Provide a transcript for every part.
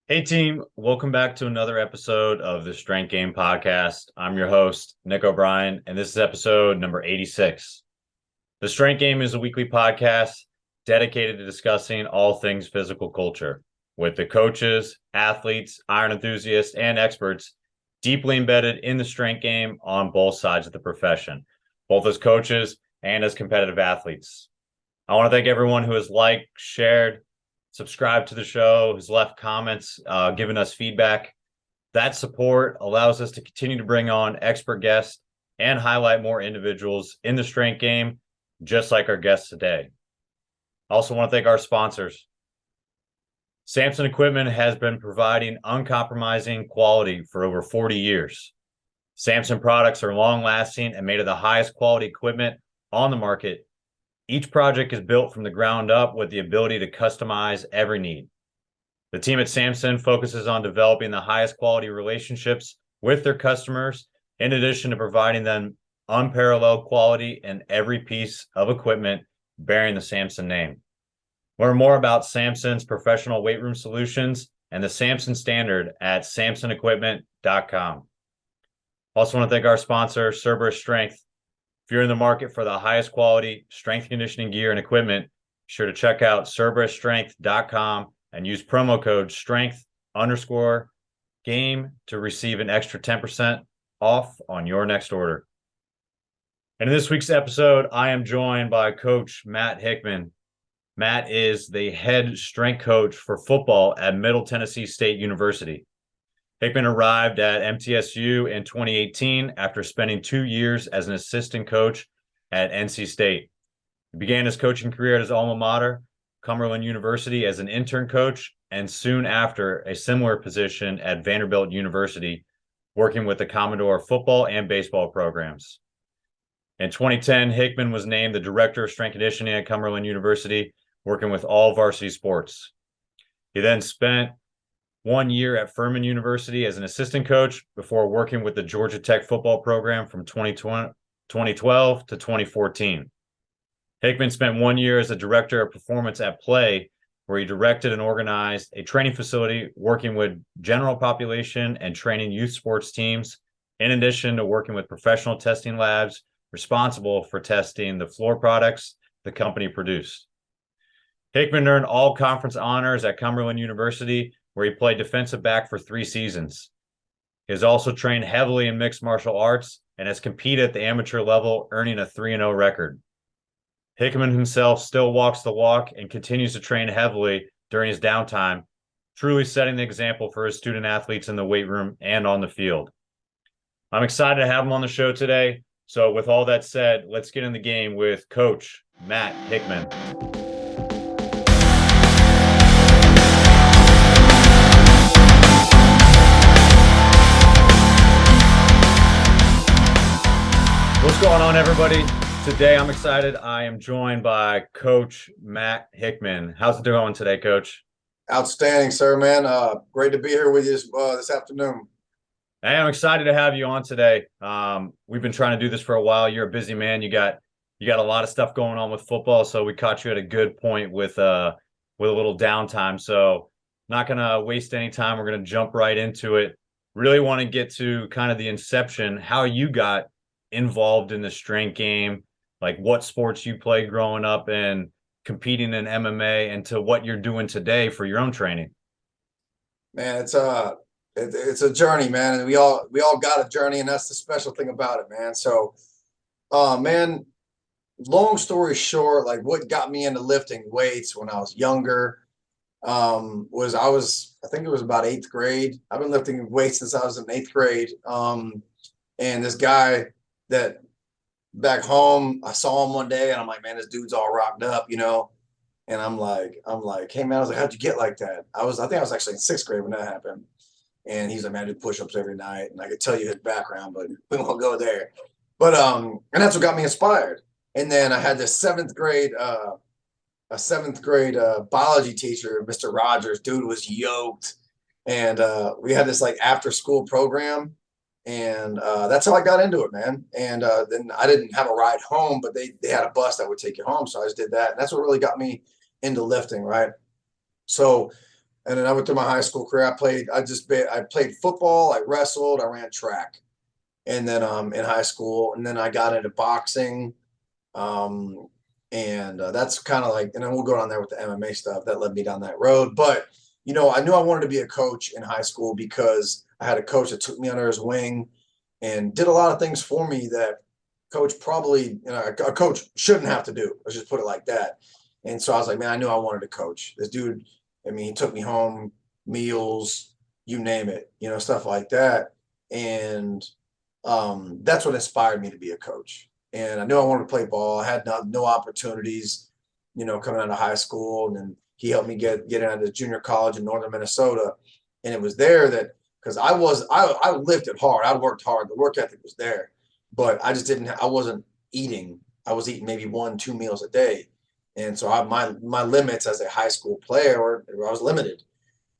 Hey team, welcome back to another episode of the Strength Game Podcast. I'm your host, Nick O'Brien, and this is episode number 86. The Strength Game is a weekly podcast dedicated to discussing all things physical culture with the coaches, athletes, iron enthusiasts, and experts deeply embedded in the strength game on both sides of the profession, both as coaches and as competitive athletes. I want to thank everyone who has liked, shared, subscribed to the show, has left comments, given us feedback. That support allows us to continue to bring on expert guests and highlight more individuals in the strength game, just like our guests today. I also want to thank our sponsors. Samson Equipment has been providing uncompromising quality for over 40 years. Samson products are long-lasting and made of the highest quality equipment on the market. Each project is built from the ground up with the ability to customize every need. The team at Samson focuses on developing the highest quality relationships with their customers, in addition to providing them unparalleled quality in every piece of equipment bearing the Samson name. Learn more about Samson's professional weight room solutions and the Samson standard at samsonequipment.com. Also want to thank our sponsor, Cerberus Strength. If you're in the market for the highest quality strength conditioning gear and equipment, be sure to check out CerberusStrength.com and use promo code strength_game to receive an extra 10% off on your next order. And in this week's episode, I am joined by Coach Matt Hickmann. Matt is the head strength coach for football at Middle Tennessee State University. Hickmann arrived at MTSU in 2018 after spending 2 years as an assistant coach at NC State. He began his coaching career at his alma mater, Cumberland University, as an intern coach, and soon after a similar position at Vanderbilt University, working with the Commodore football and baseball programs. In 2010, Hickmann was named the director of strength conditioning at Cumberland University, working with all varsity sports. He then spent 1 year at Furman University as an assistant coach before working with the Georgia Tech football program from 2012 to 2014. Hickmann spent 1 year as a director of performance at PLAE, where he directed and organized a training facility working with general population and training youth sports teams, in addition to working with professional testing labs responsible for testing the floor products the company produced. Hickmann earned all conference honors at Cumberland University, where he played defensive back for 3 seasons. He has also trained heavily in mixed martial arts and has competed at the amateur level, earning a 3-0 record. Hickmann himself still walks the walk and continues to train heavily during his downtime, truly setting the example for his student athletes in the weight room and on the field. I'm excited to have him on the show today. So with all that said, let's get in the game with Coach Matt Hickmann. What's going on, everybody? Today, I'm excited. I am joined by Coach Matt Hickmann. How's it going today, Coach? Outstanding, sir, man. Great to be here with you this afternoon. Hey, I'm excited to have you on today. We've been trying to do this for a while. You're a busy man. You got a lot of stuff going on with football, so we caught you at a good point with a little downtime. So not gonna waste any time. We're gonna jump right into it. Really want to get to kind of the inception, how you got involved in the strength game, like what sports you played growing up and competing in MMA, and to what you're doing today for your own training. Man, it's a journey, man, and we all got a journey, and that's the special thing about it, man. So, man, long story short, like what got me into lifting weights when I was younger was I think it was about 8th grade. I've been lifting weights since I was in 8th grade. And this guy that back home, I saw him one day and I'm like, man, this dude's all rocked up, you know? And I'm like, hey man, I was like, how'd you get like that? I think I was actually in 6th grade when that happened. And he's like, man, I do push-ups every night. And I could tell you his background, but we won't go there. But, and that's what got me inspired. And then I had this 7th grade biology teacher, Mr. Rogers. Dude was yoked. And we had this like after school program. And that's how I got into it, man. And then I didn't have a ride home, but they had a bus that would take you home. So I just did that. And that's what really got me into lifting, right? So And then I went through my high school career. I played football, I wrestled, I ran track. And then in high school, and then I got into boxing. Um, and that's kind of like, and then we'll go down there with the MMA stuff that led me down that road. But I knew I wanted to be a coach in high school because I had a coach that took me under his wing and did a lot of things for me that coach probably, a coach shouldn't have to do. Let's just put it like that. And so I was like, man, I knew I wanted to coach. This dude, I mean, he took me home, meals, you name it, stuff like that. And that's what inspired me to be a coach. And I knew I wanted to play ball. I had no opportunities, coming out of high school. And then he helped me get into junior college in northern Minnesota. And it was there that, because I lived it hard. I worked hard. The work ethic was there, but I wasn't eating. I was eating maybe 1-2 meals a day. And so my limits as a high school player, I was limited.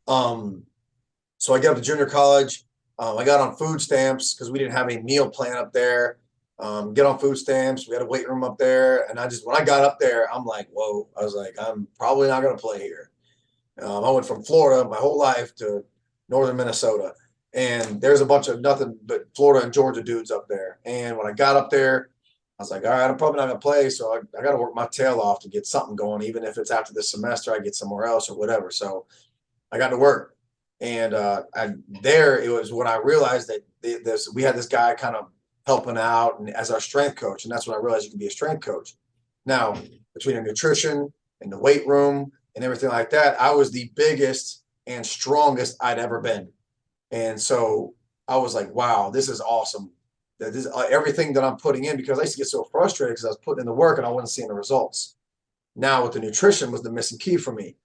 So I got up to junior college. I got on food stamps because we didn't have any meal plan up there. Get on food stamps. We had a weight room up there. And when I got up there, I'm like, whoa, I was like, I'm probably not going to play here. I went from Florida my whole life to northern Minnesota. And there's a bunch of nothing but Florida and Georgia dudes up there. And when I got up there, I was like, all right, I'm probably not going to play. So I got to work my tail off to get something going. Even if it's after this semester, I get somewhere else or whatever. So I got to work. And it was when I realized that we had this guy kind of helping out and as our strength coach. And that's when I realized you can be a strength coach. Now, between the nutrition and the weight room and everything like that, I was the biggest and strongest I'd ever been. And so I was like, wow, this is awesome. That this everything that I'm putting in, because I used to get so frustrated because I was putting in the work and I wasn't seeing the results. Now with the nutrition was the missing key for me.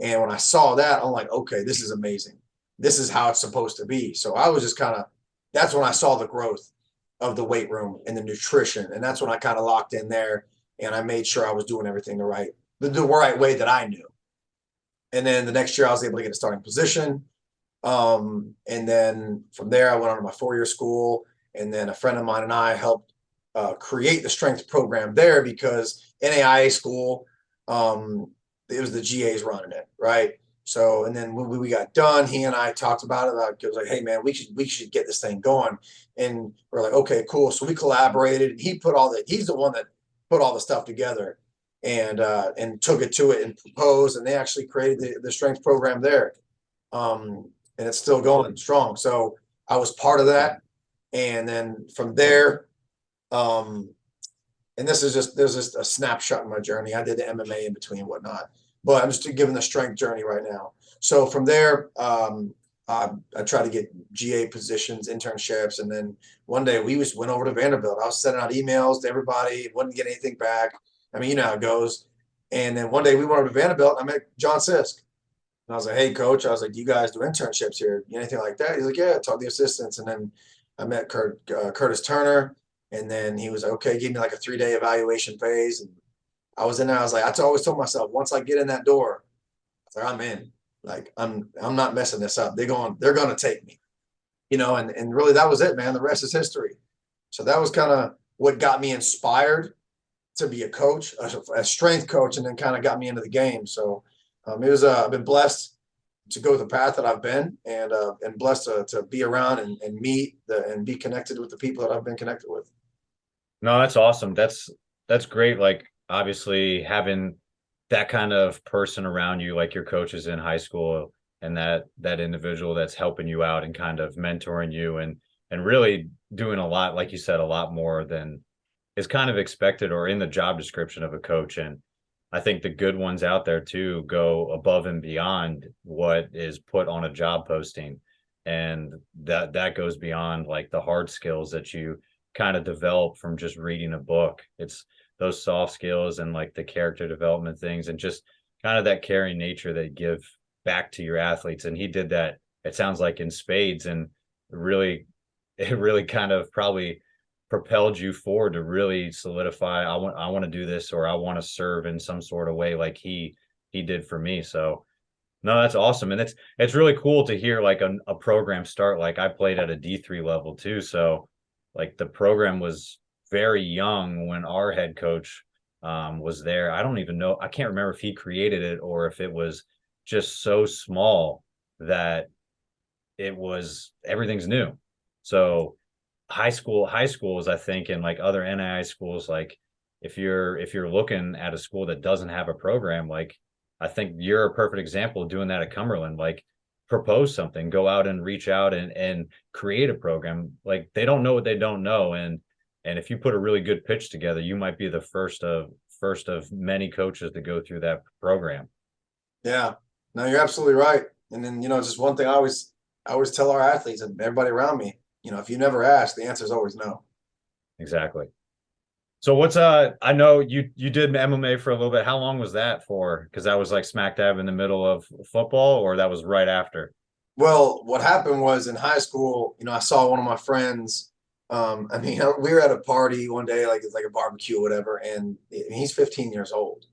And when I saw that, I'm like, okay, this is amazing. This is how it's supposed to be. So I was just that's when I saw the growth of the weight room and the nutrition. And that's when I kind of locked in there and I made sure I was doing everything the right way that I knew. And then the next year I was able to get a starting position. And then from there, I went on to my 4-year school. And then a friend of mine and I helped create the strength program there because NAIA school, it was the GAs running it, right? So, and then when we got done, he and I talked about it. I was like, hey man, we should get this thing going. And we're like, okay, cool. So we collaborated and he's the one that put all the stuff together and took it to it and proposed, and they actually created the strength program there. And it's still going strong. So I was part of that. And then from there, and there's just a snapshot in my journey. I did the MMA in between and whatnot, but I'm just giving the strength journey right now. So from there, I tried to get GA positions, internships. And then one day we just went over to Vanderbilt. I was sending out emails to everybody, wouldn't get anything back. I mean, you know how it goes. And then one day we went over to Vanderbilt and I met John Sisk. And I was like, hey, coach, I was like, do you guys do internships here? Anything like that? He's like, yeah, talk to the assistants. And then I met Curtis Turner. And then he was like, okay, give me like a 3-day evaluation phase. And I was in there. I was like, I always told myself, once I get in that door, I was like, I'm in. Like, I'm not messing this up. They're going to take me, and really that was it, man. The rest is history. So that was kind of what got me inspired to be a coach, a strength coach, and then kind of got me into the game. So I've been blessed to go the path that I've been, and blessed to be around and meet and be connected with the people that I've been connected with. No, that's awesome. That's great. Like, obviously having that kind of person around you, like your coaches in high school, and that individual that's helping you out and kind of mentoring you and really doing a lot, like you said, a lot more than is kind of expected or in the job description of a coach. And I think the good ones out there too go above and beyond what is put on a job posting. And that goes beyond like the hard skills that you kind of develop from just reading a book. It's those soft skills and like the character development things and just kind of that caring nature that give back to your athletes. And he did that, it sounds like, in spades, and it really kind of probably propelled you forward to really solidify, I want to do this, or I want to serve in some sort of way like he did for me. So no, that's awesome. And it's really cool to hear like a program start. Like, I played at a D3 level too. So like the program was very young when our head coach was there. I don't even know. I can't remember if he created it or if it was just so small that everything's new. So high schools, I think, and like other NAI schools, like if you're looking at a school that doesn't have a program, like I think you're a perfect example of doing that at Cumberland. Like propose something, go out and reach out and create a program. Like they don't know what they don't know. And if you put a really good pitch together, you might be the first of many coaches to go through that program. Yeah, no, you're absolutely right. And then, just one thing I always tell our athletes and everybody around me, if you never ask, the answer is always no. Exactly. So what's I know you did MMA for a little bit. How long was that for? Because that was like smack dab in the middle of football, or that was right after? Well, what happened was in high school, I saw one of my friends. We were at a party one day, like it's like a barbecue or whatever, and he's 15 years old,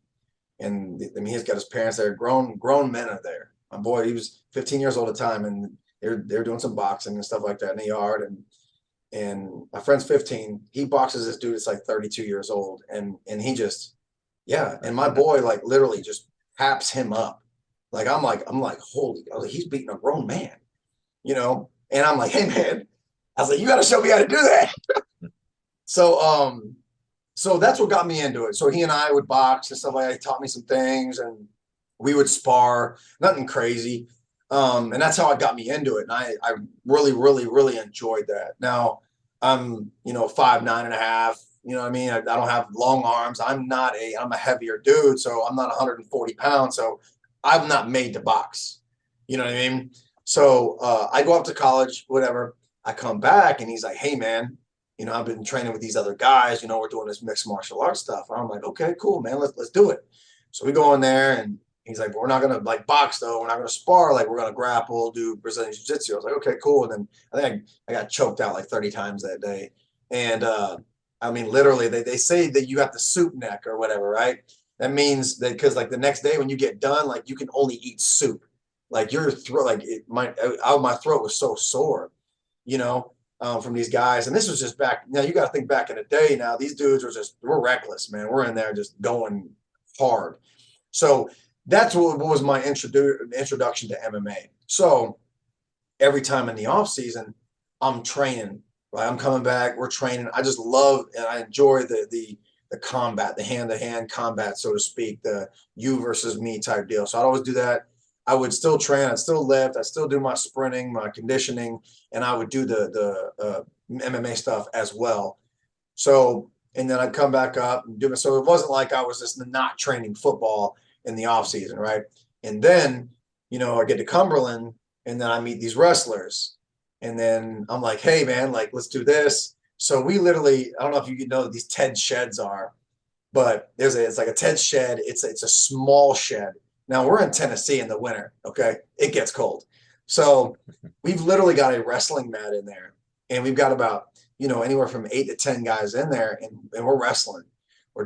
and he's got his parents there. Grown men are there. My boy, he was 15 years old at the time, and they're doing some boxing and stuff like that in the yard, and my friend's 15. He boxes this dude that's like 32 years old, and he just, yeah. And my boy like literally just taps him up. Like I'm like holy, I was like, he's beating a grown man, And I'm like, hey man, I was like, you got to show me how to do that. So that's what got me into it. So he and I would box and stuff like that. He taught me some things, and we would spar, nothing crazy. And that's how it got me into it. And I really, really, really enjoyed that. Now I'm, 5'9.5", you know what I mean? I don't have long arms. I'm a heavier dude. So I'm not 140 pounds. So I'm not made to box. You know what I mean? So I go up to college, whatever. I come back and he's like, hey man, I've been training with these other guys, we're doing this mixed martial arts stuff. I'm like, okay, cool, man. Let's do it. So we go in there and he's like, we're not going to like box though. We're not going to spar. Like we're going to grapple, do Brazilian jiu-jitsu. I was like, okay, cool. And then I think I got choked out like 30 times that day. And literally they say that you have to soup neck or whatever, right? That means that because like the next day when you get done, like you can only eat soup. Like your throat, like my throat was so sore, from these guys. And this was just back. Now you got to think back in the day. Now these dudes we're reckless, man. We're in there just going hard. So that's what was my introduction to MMA. So every time in the off season, I'm training. Right, I'm coming back. We're training. I just love and I enjoy the combat, the hand-to-hand combat, so to speak, the you versus me type deal. So I'd always do that. I would still train. I'd still lift. I'd still do my sprinting, my conditioning, and I would do the MMA stuff as well. So, and then I'd come back up and do it. So it wasn't like I was just not training football in the off season, right? And then, I get to Cumberland and then I meet these wrestlers. And then I'm like, hey man, like, let's do this. So we literally, I don't know if you know what these TED sheds are, but it's like a TED shed. It's a small shed. Now we're in Tennessee in the winter. Okay. It gets cold. So we've literally got a wrestling mat in there, and we've got about, anywhere from 8 to 10 guys in there, and we're wrestling. We're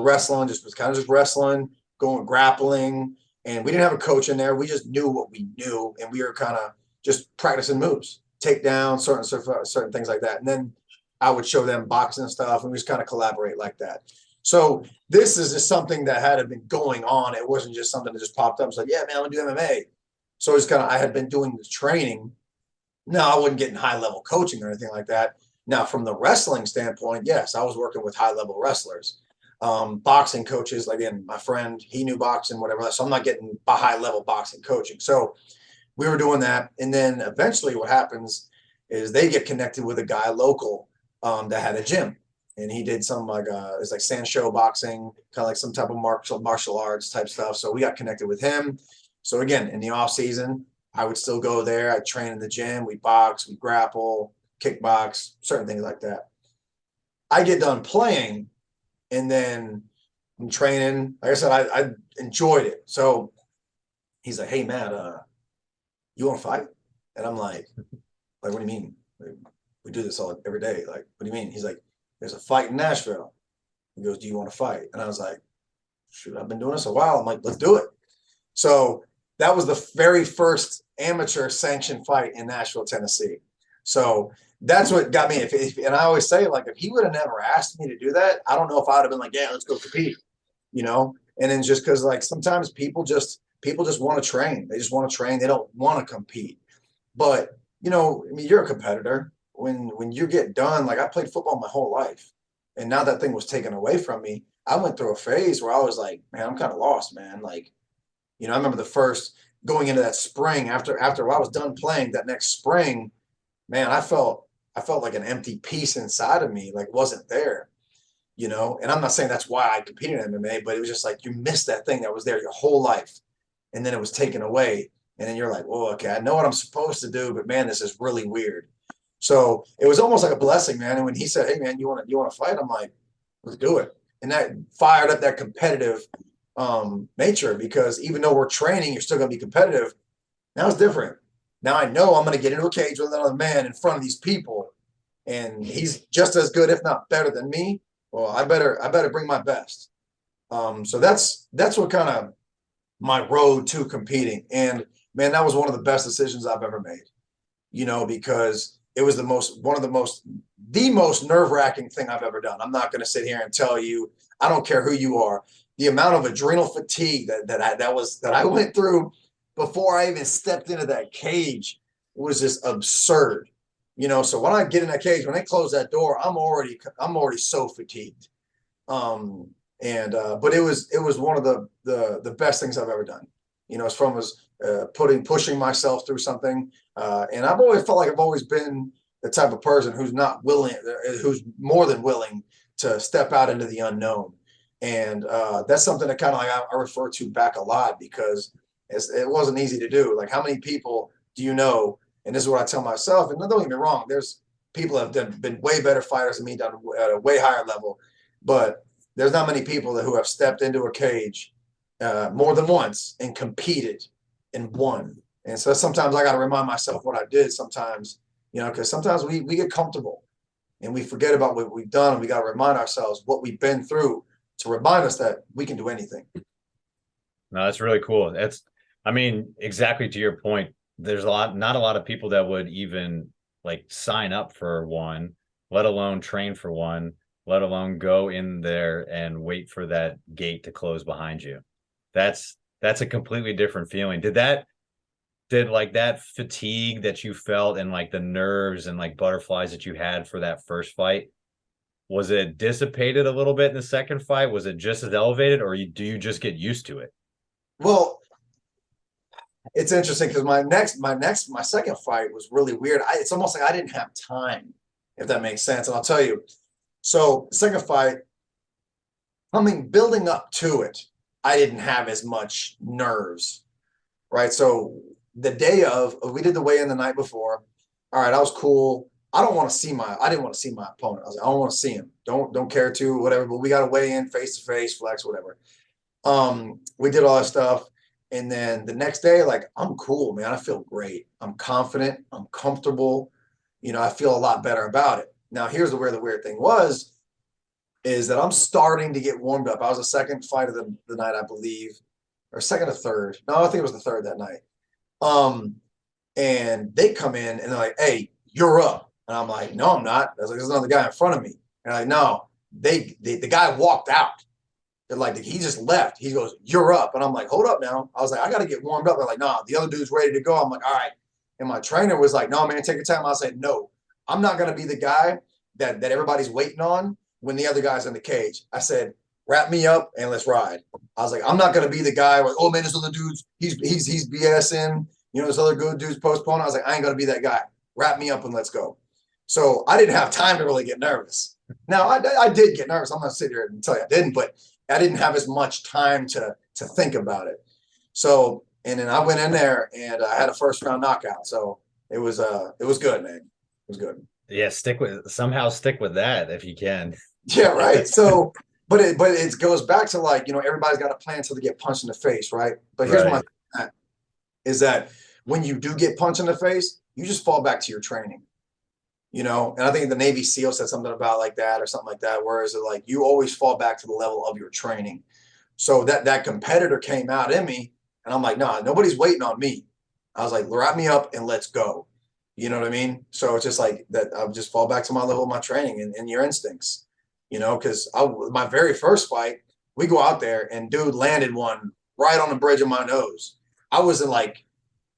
wrestling, just wrestling, going grappling. And we didn't have a coach in there. We just knew what we knew. And we were kind of just practicing moves, take down certain things like that. And then I would show them boxing stuff, and we just kind of collaborate like that. So this is just something that had been going on. It wasn't just something that just popped up. It's like, yeah, man, I'm gonna do MMA. So it's I had been doing this training. Now I wasn't getting high level coaching or anything like that. Now from the wrestling standpoint, yes, I was working with high level wrestlers, boxing coaches. Like, again, my friend, he knew boxing, whatever. So I'm not getting high level boxing coaching. So we were doing that, and then eventually what happens is they get connected with a guy local that had a gym. And he did some it's like Sancho boxing, kind of like some type of martial arts type stuff. So we got connected with him. So again, in the off season, I would still go there. I'd train in the gym. We box, we grapple, kickbox, certain things like that. I get done playing, and then I'm training. Like I said, I enjoyed it. So he's like, "Hey, Matt, you want to fight?" And I'm like, what do you mean? We do this every day. Like, what do you mean? He's like, there's a fight in Nashville. He goes, do you want to fight? And I was like, shoot, I've been doing this a while. I'm like, let's do it. So that was the very first amateur sanctioned fight in Nashville, Tennessee. So that's what got me. And I always say, like, if he would have never asked me to do that, I don't know if I would have been like, yeah, let's go compete, And then just because, like, sometimes people just people just want to train. They just want to train. They don't want to compete. But, you know, I mean, you're a competitor. When you get done, like I played football my whole life. And now that thing was taken away from me. I went through a phase where I was like, man, I'm kind of lost, man. Like, you know, I remember the first going into that spring after I was done playing that next spring, man, I felt like an empty piece inside of me, like wasn't there, you know. And I'm not saying that's why I competed in MMA, but it was just like you missed that thing that was there your whole life, and then it was taken away, and then you're like, well, okay, I know what I'm supposed to do, but man, this is really weird. So it was almost like a blessing, man. And when he said, hey, man, you want to fight? I'm like, let's do it. And that fired up that competitive nature, because even though we're training, you're still going to be competitive. Now it's different. Now I know I'm going to get into a cage with another man in front of these people, and he's just as good, if not better than me. Well, I better bring my best. So that's what kind of my road to competing. And man, that was one of the best decisions I've ever made, you know, because it was the most nerve-wracking thing I've ever done. I'm not going to sit here and tell you, I don't care who you are, the amount of adrenal fatigue that I went through before I even stepped into that cage was just absurd. You know, so when I get in that cage, when they close that door, I'm already so fatigued. But it was one of the best things I've ever done. You know, as far as pushing myself through something. And I've always felt like I've always been the type of person who's more than willing to step out into the unknown. And that's something that kind of like I refer to back a lot, because it wasn't easy to do. Like, how many people do you know? And this is what I tell myself. And don't get me wrong, there's people that have been way better fighters than me, done at a way higher level. But there's not many people who have stepped into a cage more than once and competed and won. And so sometimes I got to remind myself what I did sometimes, you know, because sometimes we get comfortable and we forget about what we've done. And we got to remind ourselves what we've been through to remind us that we can do anything. No, that's really cool. I mean, exactly to your point. There's not a lot of people that would even like sign up for one, let alone train for one, let alone go in there and wait for that gate to close behind you. That's a completely different feeling. Did like that fatigue that you felt and like the nerves and like butterflies that you had for that first fight, was it dissipated a little bit in the second fight? Was it just as elevated, or do you just get used to it? Well, it's interesting because my second fight was really weird. It's almost like I didn't have time, if that makes sense. And I'll tell you. So the second fight, building up to it, I didn't have as much nerves, right? So the day of, we did the weigh-in the night before. All right, I was cool. I didn't want to see my opponent. I was like, I don't want to see him. Don't care to, whatever. But we got to weigh in face to face, flex, whatever. We did all that stuff. And then the next day, like, I'm cool, man. I feel great. I'm confident. I'm comfortable. You know, I feel a lot better about it. Now, here's where the weird thing is that I'm starting to get warmed up. I was the second fight of the night, I believe, or second or third. No, I think it was the third that night. And they come in and they're like, hey, you're up. And I'm like, no, I'm not. I was like, there's another guy in front of me. And I'm like, no, the guy walked out. They're like, he just left. He goes, you're up. And I'm like, hold up now. I was like, I got to get warmed up. They're like, nah, the other dude's ready to go. I'm like, all right. And my trainer was like, no, man, take your time. I said, no, I'm not going to be the guy that everybody's waiting on when the other guy's in the cage. I said, wrap me up and let's ride. I was like, I'm not going to be the guy where, oh man, this other dude's, he's BSing, you know, this other good dude's postponing. I was like, I ain't going to be that guy. Wrap me up and let's go. So I didn't have time to really get nervous. Now I did get nervous. I'm not sitting here and tell you I didn't, but I didn't have as much time to think about it. So, and then I went in there and I had a first round knockout. So it was good, man. It was good. Yeah, stick with that if you can. Yeah, right. So, but it goes back to, like, you know, everybody's got a plan until they get punched in the face, right? But here's my thing, is that when you do get punched in the face, you just fall back to your training. You know, and I think the Navy SEAL said something about like that or something like that, whereas like you always fall back to the level of your training. So that competitor came out in me, and I'm like, nah, nobody's waiting on me. I was like, wrap me up and let's go. You know what I mean? So it's just like that. I'll just fall back to my level of my training and your instincts, you know, because my very first fight, we go out there and dude landed one right on the bridge of my nose. I wasn't like,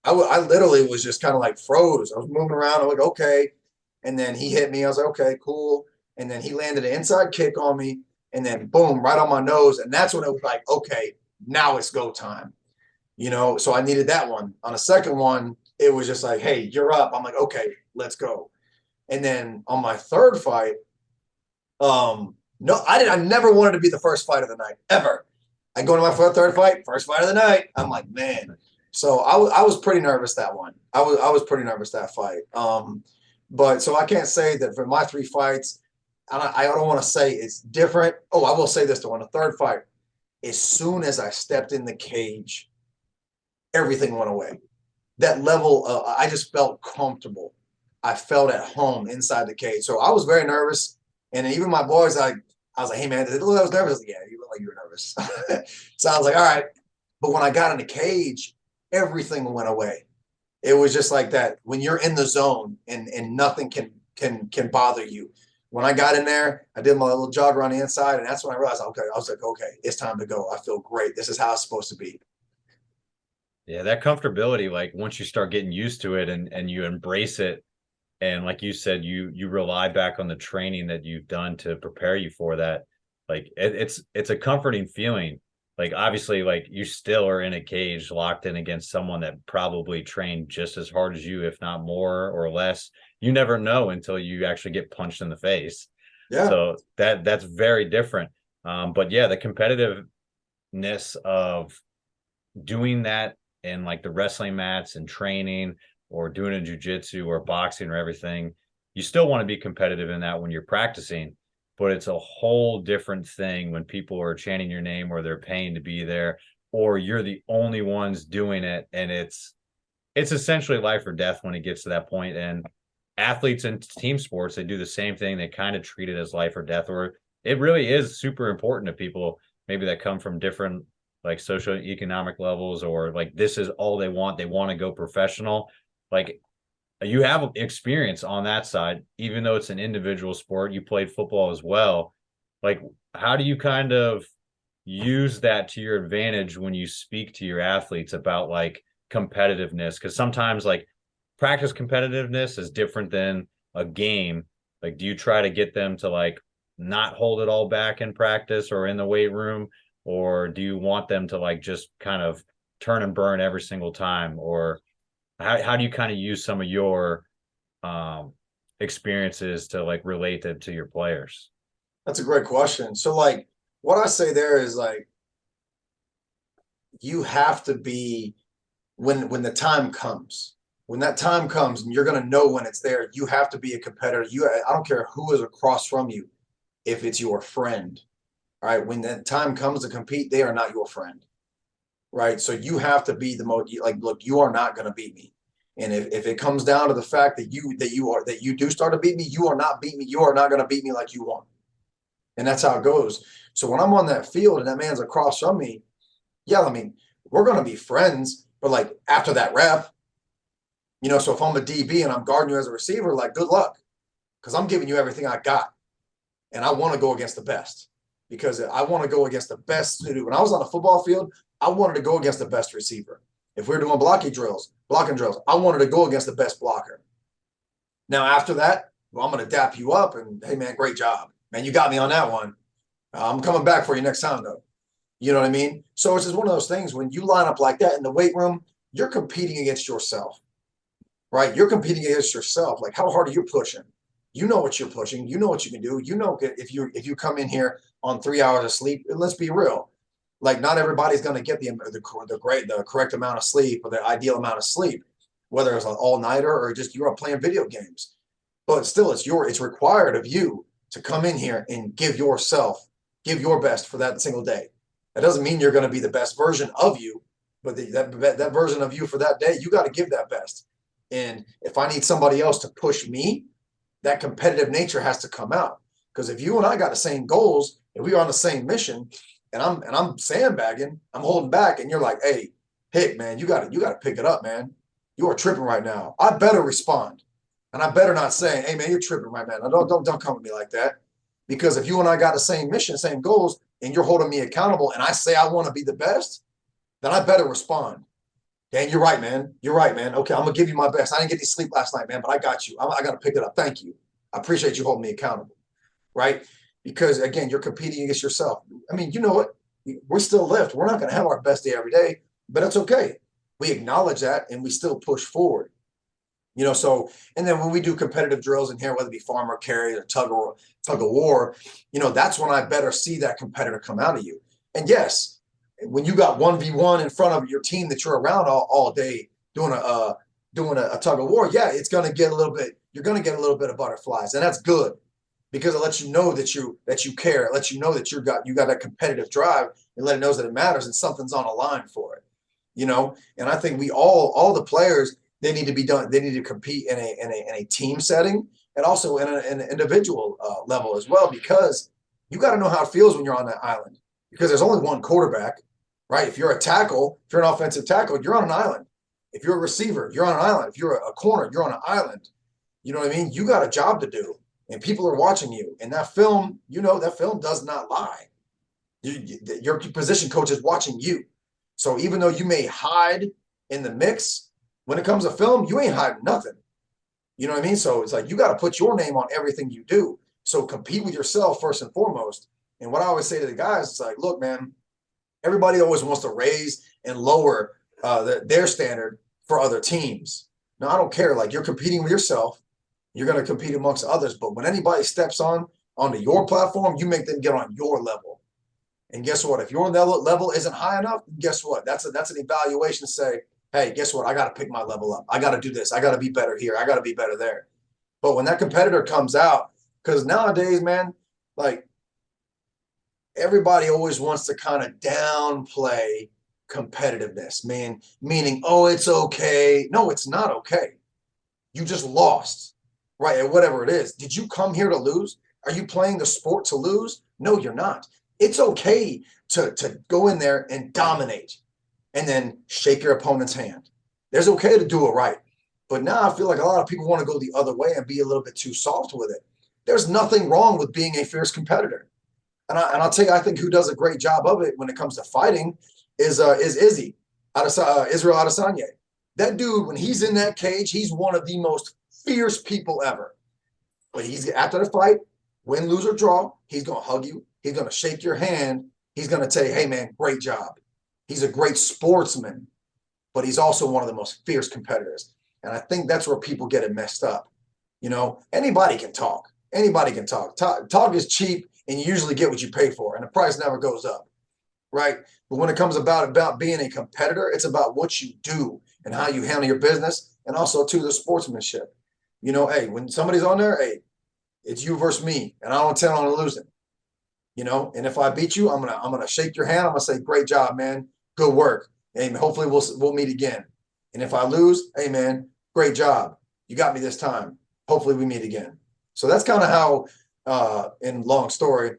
I literally was just kind of like froze. I was moving around. I'm like, okay. And then he hit me. I was like, okay, cool. And then he landed an inside kick on me. And then boom, right on my nose. And that's when it was like, okay, now it's go time. So I needed that one. On a second one, it was just like, hey, you're up. I'm like, okay, let's go. And then on my third fight, no, I never wanted to be the first fight of the night, ever. I go to my third fight, first fight of the night. I'm like, man. So I was pretty nervous that one. I was pretty nervous that fight. But so I can't say that for my 3 fights, I don't want to say it's different. Oh, I will say this though, on the third fight, as soon as I stepped in the cage, everything went away. That level, I just felt comfortable. I felt at home inside the cage. So I was very nervous. And even my boys, I was like, hey, man, I was nervous. Like, yeah, you look like you were nervous. So I was like, all right. But when I got in the cage, everything went away. It was just like that. When you're in the zone and nothing can bother you. When I got in there, I did my little jog around the inside. And that's when I realized, okay, I was like, okay, it's time to go. I feel great. This is how it's supposed to be. Yeah, that comfortability, like once you start getting used to it and you embrace it, and like you said, you rely back on the training that you've done to prepare you for that. Like it's a comforting feeling. Like obviously, like you still are in a cage locked in against someone that probably trained just as hard as you, if not more or less. You never know until you actually get punched in the face. Yeah. So that's very different. But yeah, the competitiveness of doing that in like the wrestling mats and training, or doing in jiu-jitsu or boxing or everything, you still want to be competitive in that when you're practicing, but it's a whole different thing when people are chanting your name or they're paying to be there, or you're the only ones doing it. And it's essentially life or death when it gets to that point. And athletes in team sports, they do the same thing. They kind of treat it as life or death, or it really is super important to people maybe that come from different like socioeconomic levels, or like this is all they want. They want to go professional. Like you have experience on that side, even though it's an individual sport. You played football as well. Like, how do you kind of use that to your advantage when you speak to your athletes about like competitiveness? Because sometimes like practice competitiveness is different than a game. Like, do you try to get them to like not hold it all back in practice or in the weight room? Or do you want them to like just kind of turn and burn every single time? Or how do you kind of use some of your experiences to like relate to your players? That's a great question. So like what I say there is like, you have to be, when the time comes, when that time comes and you're going to know when it's there, you have to be a competitor. I don't care who is across from you. If it's your friend, all right, when that time comes to compete, they are not your friend, right? So you have to be the most, like, look, you are not going to beat me. And if it comes down to the fact that you do start to beat me, you are not beat me. You are not going to beat me like you want. And that's how it goes. So when I'm on that field and that man's across from me, yeah, I mean, we're going to be friends, but like after that rep, so if I'm a DB and I'm guarding you as a receiver, like good luck, because I'm giving you everything I got. And I want to go against the best, because I want to go against the best. When I was on the football field, I wanted to go against the best receiver. If we're doing blocking drills, I wanted to go against the best blocker. Now, after that, well, I'm going to dap you up and, hey, man, great job. Man, you got me on that one. I'm coming back for you next time, though. You know what I mean? So it's just one of those things. When you line up like that in the weight room, you're competing against yourself, right? You're competing against yourself. Like, how hard are you pushing? You know what you're pushing. You know what you can do. You know, if you come in here on 3 hours of sleep, let's be real. Like, not everybody's going to get the correct amount of sleep or the ideal amount of sleep, whether it's an all-nighter or just you're playing video games. But still, it's required of you to come in here and give your best for that single day. That doesn't mean you're going to be the best version of you, but that version of you for that day, you got to give that best. And if I need somebody else to push me, that competitive nature has to come out. Because if you and I got the same goals and we are on the same mission, and I'm sandbagging, I'm holding back, and you're like, hey, Hick, man, you got to pick it up, man. You are tripping right now. I better respond. And I better not say, hey, man, you're tripping right now. Don't come at me like that. Because if you and I got the same mission, same goals, and you're holding me accountable, and I say I want to be the best, then I better respond. Dan, you're right, man. You're right, man. Okay, I'm gonna give you my best. I didn't get any sleep last night, man, but I got you. I got to pick it up. Thank you. I appreciate you holding me accountable, right? Because again, you're competing against yourself. I mean, you know what? We're still lift. We're not gonna have our best day every day, but it's okay. We acknowledge that and we still push forward. So and then when we do competitive drills in here, whether it be farmer carry or tug of war, that's when I better see that competitor come out of you. And yes, when you got 1v1 in front of your team that you're around all day doing a tug of war, yeah, it's gonna get a little bit, you're gonna get a little bit of butterflies, and that's good because it lets you know that you care. It lets you know that you got that competitive drive, and let it knows that it matters and something's on a line for it. And I think we all the players, they need to be done. They need to compete in a team setting and also in an individual level as well, because you got to know how it feels when you're on that island, because there's only one quarterback, right? If you're a tackle, if you're an offensive tackle, you're on an island. If you're a receiver, you're on an island. If you're a corner, you're on an island. You know what I mean? You got a job to do, and people are watching you. And that film, that film does not lie. Your position coach is watching you. So even though you may hide in the mix, when it comes to film, you ain't hiding nothing. You know what I mean? So it's like you got to put your name on everything you do. So compete with yourself first and foremost. And what I always say to the guys is like, look, man, everybody always wants to raise and lower their standard for other teams. Now, I don't care. Like, you're competing with yourself. You're going to compete amongst others. But when anybody steps onto your platform, you make them get on your level. And guess what? If your level isn't high enough, guess what? That's an evaluation to say, hey, guess what? I got to pick my level up. I got to do this. I got to be better here. I got to be better there. But when that competitor comes out, because nowadays, man, like, everybody always wants to kind of downplay competitiveness, man, meaning, oh, it's okay. No, it's not okay. You just lost, right? And whatever it is. Did you come here to lose? Are you playing the sport to lose? No, you're not. It's okay to go in there and dominate and then shake your opponent's hand. There's okay to do it right. But now I feel like a lot of people want to go the other way and be a little bit too soft with it. There's nothing wrong with being a fierce competitor. And I'll tell you, I think who does a great job of it when it comes to fighting is Izzy, Israel Adesanya. That dude, when he's in that cage, he's one of the most fierce people ever. But he's after the fight, win, lose, or draw, he's going to hug you. He's going to shake your hand. He's going to tell you, hey, man, great job. He's a great sportsman, but he's also one of the most fierce competitors. And I think that's where people get it messed up. Anybody can talk. Anybody can talk. Talk is cheap, and you usually get what you pay for, and the price never goes up, right? But when it comes about being a competitor, it's about what you do and how you handle your business, and also to the sportsmanship. Hey, when somebody's on there, hey, it's you versus me, and I don't intend on losing. And if I beat you, I'm gonna shake your hand. I'm gonna say, great job, man, good work, and hopefully we'll meet again. And if I lose, hey, man, great job, you got me this time. Hopefully we meet again. So that's kind of how, in long story,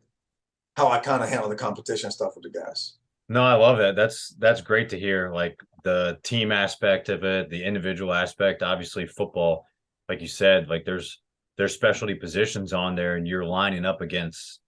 how I kind of handle the competition stuff with the guys. No, I love that. That's great to hear. Like, the team aspect of it, the individual aspect. Obviously, football, like you said, like there's specialty positions on there, and you're lining up against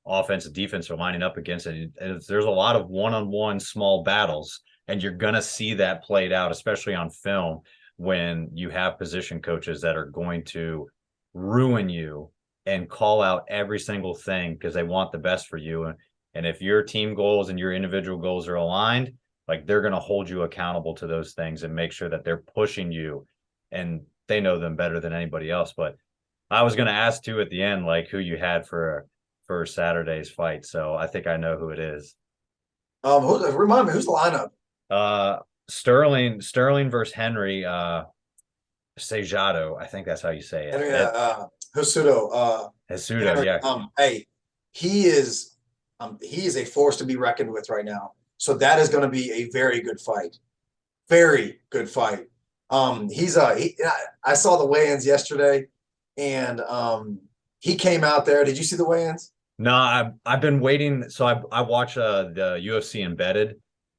offense and defense are lining up against it. And there's a lot of one-on-one small battles, and you're gonna see that played out, especially on film, when you have position coaches that are going to ruin you and call out every single thing because they want the best for you. And if your team goals and your individual goals are aligned, like, they're going to hold you accountable to those things and make sure that they're pushing you, and they know them better than anybody else. But I was going to ask too at the end, like, who you had for Saturday's fight. So I think I know who it is. Remind me, who's the lineup? Sterling versus Henry Cejudo. I think that's how you say it. Henry Cejudo. Cejudo, yeah. Hey, he is a force to be reckoned with right now. So that is going to be a very good fight. Very good fight. I saw the weigh-ins yesterday, and he came out there. Did you see the weigh-ins? No, I've been waiting. So I watch the UFC Embedded.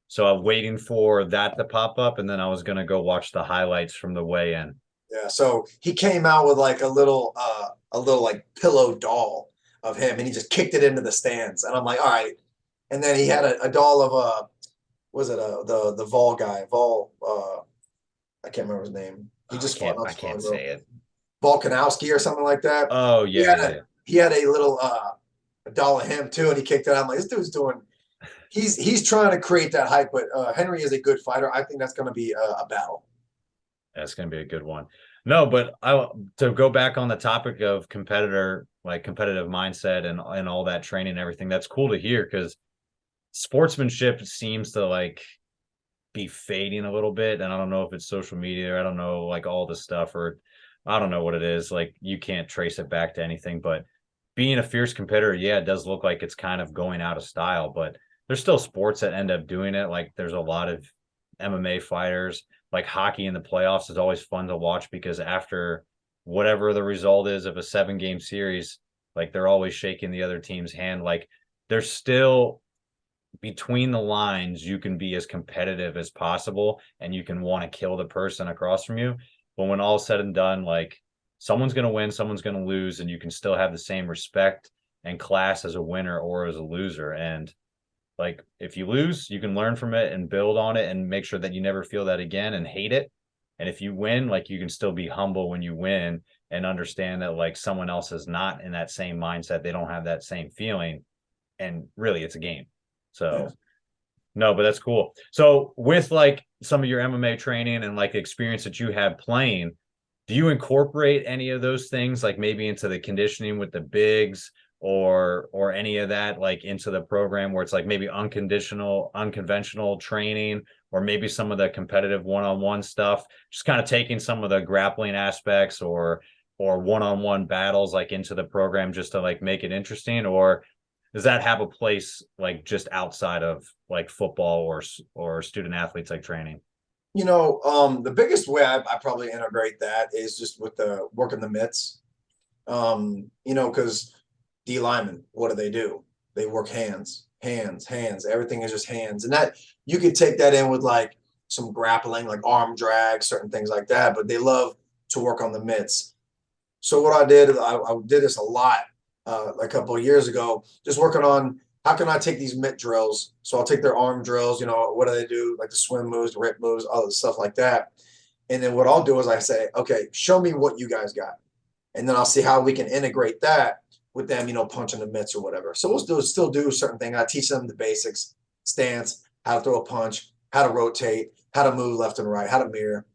So I'm waiting for that to pop up, and then I was gonna go watch the highlights from the weigh-in. Yeah, so he came out with like a little like pillow doll of him, and he just kicked it into the stands. And I'm like, all right. And then he had a doll of was it the Vol guy? Vol I can't remember his name. He just fought not I too long can't ago. say it. Volkanovski or something like that. Oh He yeah, had yeah, yeah. he had a little a doll of him too, and he kicked it out. I'm like, this dude's doing. He's trying to create that hype, but Henry is a good fighter. I think that's going to be a battle. That's gonna be a good one. No, but to go back on the topic of competitive mindset and all that training and everything. That's cool to hear because sportsmanship seems to like be fading a little bit. And I don't know if it's social media or I don't know like all the stuff or I don't know what it is. Like you can't trace it back to anything, but being a fierce competitor, yeah, it does look like it's kind of going out of style, but there's still sports that end up doing it. Like there's a lot of MMA fighters, like hockey in the playoffs is always fun to watch because after whatever the result is of a 7-game series, like they're always shaking the other team's hand. Like there's still between the lines, you can be as competitive as possible and you can want to kill the person across from you. But when all said and done, like someone's going to win, someone's going to lose, and you can still have the same respect and class as a winner or as a loser. And like if you lose, you can learn from it and build on it and make sure that you never feel that again and hate it. And if you win, like you can still be humble when you win and understand that like someone else is not in that same mindset. They don't have that same feeling. And really, it's a game. Yeah. So no, but that's cool. So with like some of your MMA training and like experience that you have playing, do you incorporate any of those things like maybe into the conditioning with the bigs or any of that like into the program where it's like maybe unconventional training or maybe some of the competitive one-on-one stuff, just kind of taking some of the grappling aspects or one-on-one battles like into the program just to like make it interesting, or does that have a place like just outside of like football or student athletes like training? The biggest way I probably integrate that is just with the working the mitts. Because D linemen, what do? They work hands, hands, hands. Everything is just hands. And that you could take that in with like some grappling, like arm drag, certain things like that, but they love to work on the mitts. So what I did, I did this a lot a couple of years ago, just working on how can I take these mitt drills. So I'll take their arm drills, what do they do? Like the swim moves, the rip moves, all the stuff like that. And then what I'll do is I say, okay, show me what you guys got. And then I'll see how we can integrate that with them, punching the mitts or whatever. So still do certain things. I teach them the basics, stance, how to throw a punch, how to rotate, how to move left and right, how to mirror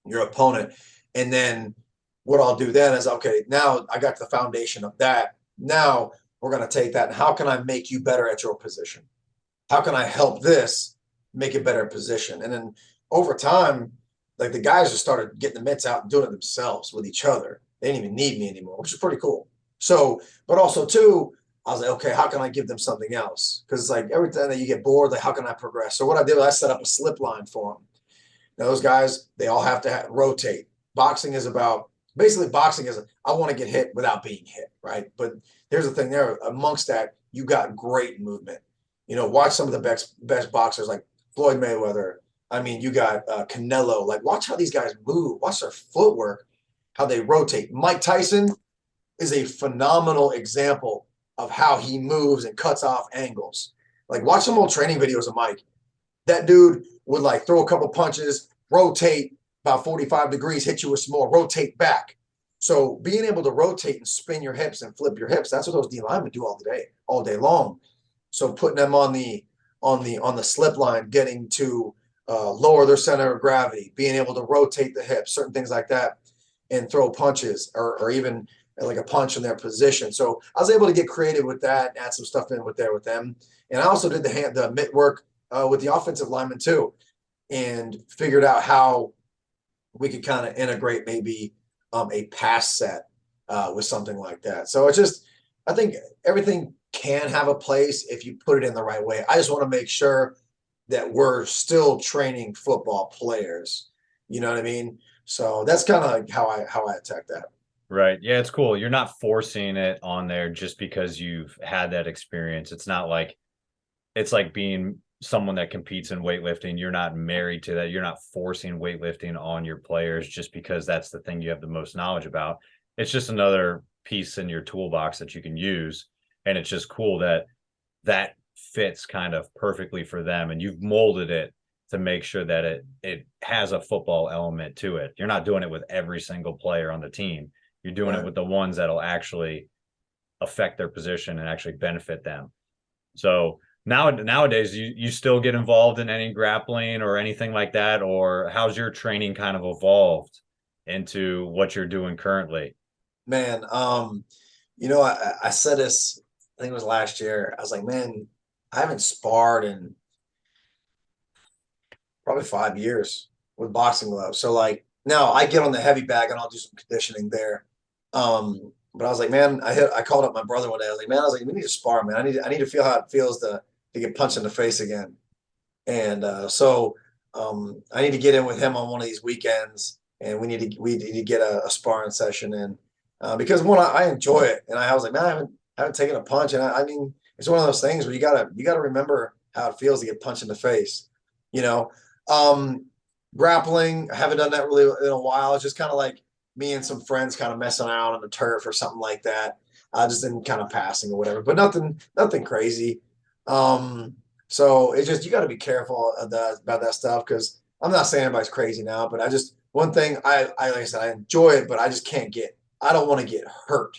your opponent. And then what I'll do then is, okay, now I got the foundation of that. Now we're going to take that and how can I make you better at your position? How can I help this make a better position? And then over time, like the guys just started getting the mitts out and doing it themselves with each other. They didn't even need me anymore, which is pretty cool. So, but also too, I was like, okay, how can I give them something else? Because like every time that you get bored, like how can I progress? So what I did was I set up a slip line for them. Now, those guys, they all have to rotate. Boxing is about boxing is I want to get hit without being hit, right? But here's the thing: there amongst that, you got great movement. Watch some of the best boxers like Floyd Mayweather. I mean, you got Canelo. Like, watch how these guys move. Watch their footwork, how they rotate. Mike Tyson is a phenomenal example of how he moves and cuts off angles. Like, watch some old training videos of Mike. That dude would like throw a couple punches, rotate about 45 degrees, hit you with some more, rotate back. So being able to rotate and spin your hips and flip your hips, that's what those D linemen do all day long. So putting them on the slip line, getting to lower their center of gravity, being able to rotate the hips, certain things like that, and throw punches or even like a punch in their position. So I was able to get creative with that, add some stuff in with them. And I also did the mitt work with the offensive linemen too, and figured out how we could kind of integrate maybe a pass set with something like that. So it's just, I think everything can have a place if you put it in the right way. I just want to make sure that we're still training football players. You know what I mean? So that's kind of like how I attack that. Right. Yeah, it's cool. You're not forcing it on there just because you've had that experience. It's not like it's like being someone that competes in weightlifting. You're not married to that. You're not forcing weightlifting on your players just because that's the thing you have the most knowledge about. It's just another piece in your toolbox that you can use. And it's just cool that fits kind of perfectly for them, and you've molded it to make sure that it has a football element to it. You're not doing it with every single player on the team. You're doing it with the ones that'll actually affect their position and actually benefit them. So nowadays, you still get involved in any grappling or anything like that, or how's your training kind of evolved into what you're doing currently? Man, I said this, I think it was last year. I was like, man, I haven't sparred in probably 5 years with boxing gloves. So like now I get on the heavy bag and I'll do some conditioning there. But I was like, man, I called up my brother one day. I was like, man, we need to spar, man. I need to feel how it feels to get punched in the face again. And I need to get in with him on one of these weekends, and we need to get a sparring session in because one, I enjoy it, and I was like, man, I haven't taken a punch, and I mean, it's one of those things where you gotta remember how it feels to get punched in the face, you know. Grappling, I haven't done that really in a while. It's just kind of like me and some friends kind of messing around on the turf or something like that. Just in kind of passing or whatever, but nothing crazy. So it's just you got to be careful about that stuff because I'm not saying anybody's crazy now, but one thing like I said, I enjoy it, but I don't want to get hurt.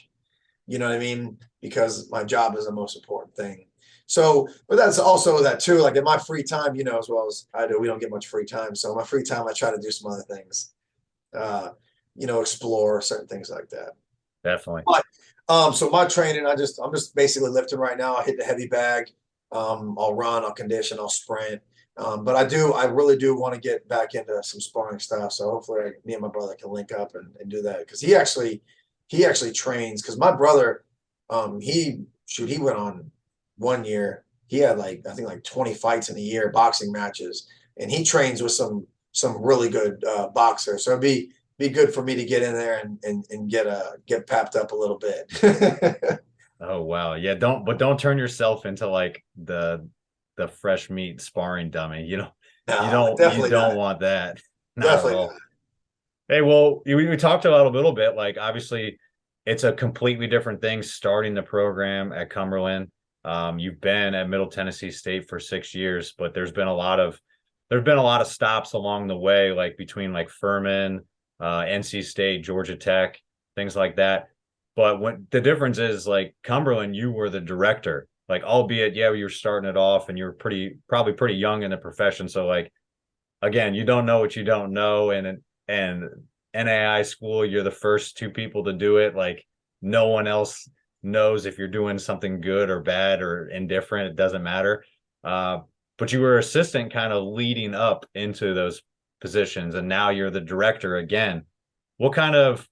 You know what I mean? Because my job is the most important thing. So, but that's also that too. Like in my free time, as well as I do, we don't get much free time. So my free time, I try to do some other things. Explore certain things like that. Definitely. But so my training, I'm just basically lifting right now. I hit the heavy bag. I'll run, I'll condition, I'll sprint. But I really do want to get back into some sparring stuff. So hopefully me and my brother can link up and do that because he actually trains. Because my brother, he went on 1 year. He had I think 20 fights in a year, boxing matches, and he trains with some really good boxers. So it'd be good for me to get in there and get papped up a little bit. Oh wow. Yeah, don't turn yourself into like the fresh meat sparring dummy. No, You definitely don't not. want that. Not at Definitely all. Hey, well, we talked about a little bit, like obviously it's a completely different thing starting the program at Cumberland. You've been at Middle Tennessee State for 6 years, but there've been a lot of stops along the way, like between like Furman, NC State, Georgia Tech, things like that. But when the difference is like Cumberland, you were the director, like albeit, yeah, you were starting it off and you're probably pretty young in the profession. So like again, you don't know what you don't know, and NAI school, you're the first two people to do it. Like no one else knows if you're doing something good or bad or indifferent. It doesn't matter. But you were assistant kind of leading up into those positions, and now you're the director again. What kind of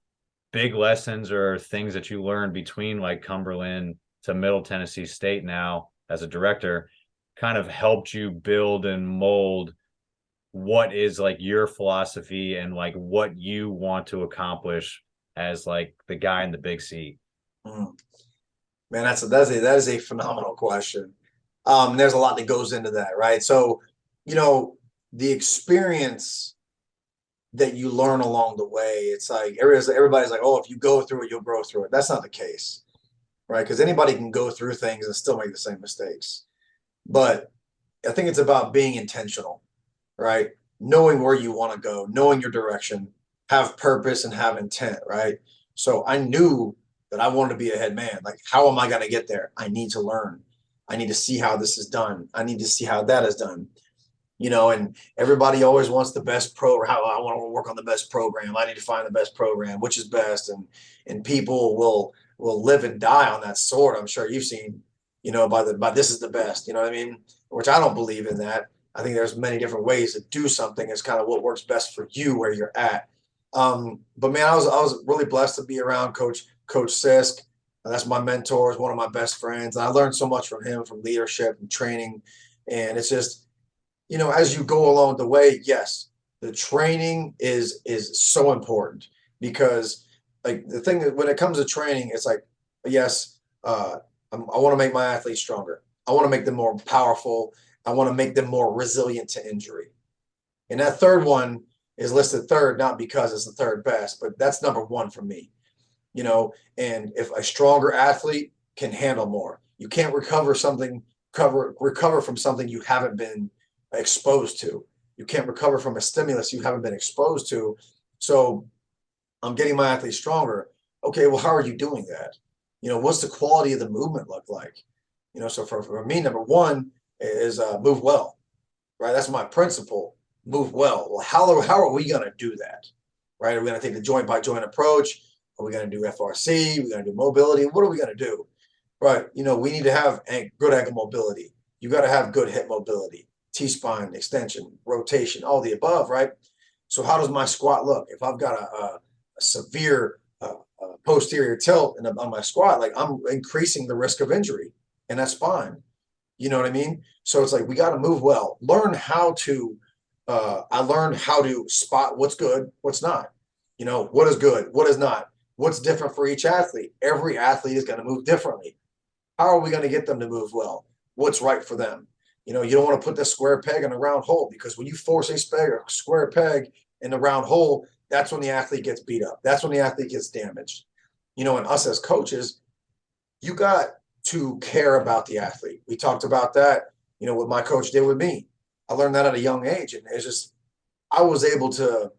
big lessons or things that you learned between like Cumberland to Middle Tennessee State now as a director kind of helped you build and mold what is like your philosophy and like what you want to accomplish as like the guy in the big seat? Mm. Man, that is a phenomenal question. There's a lot that goes into that, right? So, the experience that you learn along the way, it's like everybody's like, oh, if you go through it, you'll grow through it. That's not the case, right? Because anybody can go through things and still make the same mistakes. But I think it's about being intentional, right? Knowing where you want to go, knowing your direction, have purpose and have intent, right? So I knew that I wanted to be a head man. Like, how am I going to get there? I need to learn. I need to see how this is done. I need to see how that is done. And everybody always wants the best how I want to work on the best program. I need to find the best program, which is best. And people will live and die on that sword. I'm sure you've seen, by this is the best, you know what I mean? Which I don't believe in that. I think there's many different ways to do something. It's kind of what works best for you where you're at. But man, I was really blessed to be around Coach Sisk. That's my mentor, is one of my best friends. And I learned so much from him, from leadership and training. And it's just, as you go along the way, yes, the training is so important because like the thing that when it comes to training, it's like, yes, I want to make my athletes stronger. I want to make them more powerful. I want to make them more resilient to injury. And that third one is listed third, not because it's the third best, but that's number one for me. And if a stronger athlete can handle more, you can't recover something recover from something you haven't been exposed to. You can't recover from a stimulus you haven't been exposed to. So I'm getting my athletes stronger. Okay, well, how are you doing that? What's the quality of the movement look like? So for me, number one is move well, right? That's my principle. Move well. Well, how are we going to do that, right? Are we going to take the joint by joint approach? Are we going to do FRC? Are we going to do mobility? What are we going to do? Right. We need to have good ankle mobility. You got to have good hip mobility, T-spine extension, rotation, all the above, right? So how does my squat look? If I've got a severe posterior tilt on my squat, like I'm increasing the risk of injury, and that's fine. You know what I mean? So it's like we got to move well. I learned how to spot what's good, what's not. What is good, what is not, what's different for each athlete. Every athlete is going to move differently. How are we going to get them to move well? What's right for them? You don't want to put the square peg in a round hole, because when you force a square peg in the round hole, that's when the athlete gets beat up. That's when the athlete gets damaged. And us as coaches, you got to care about the athlete. We talked about that, what my coach did with me. I learned that at a young age, and it's just I was able to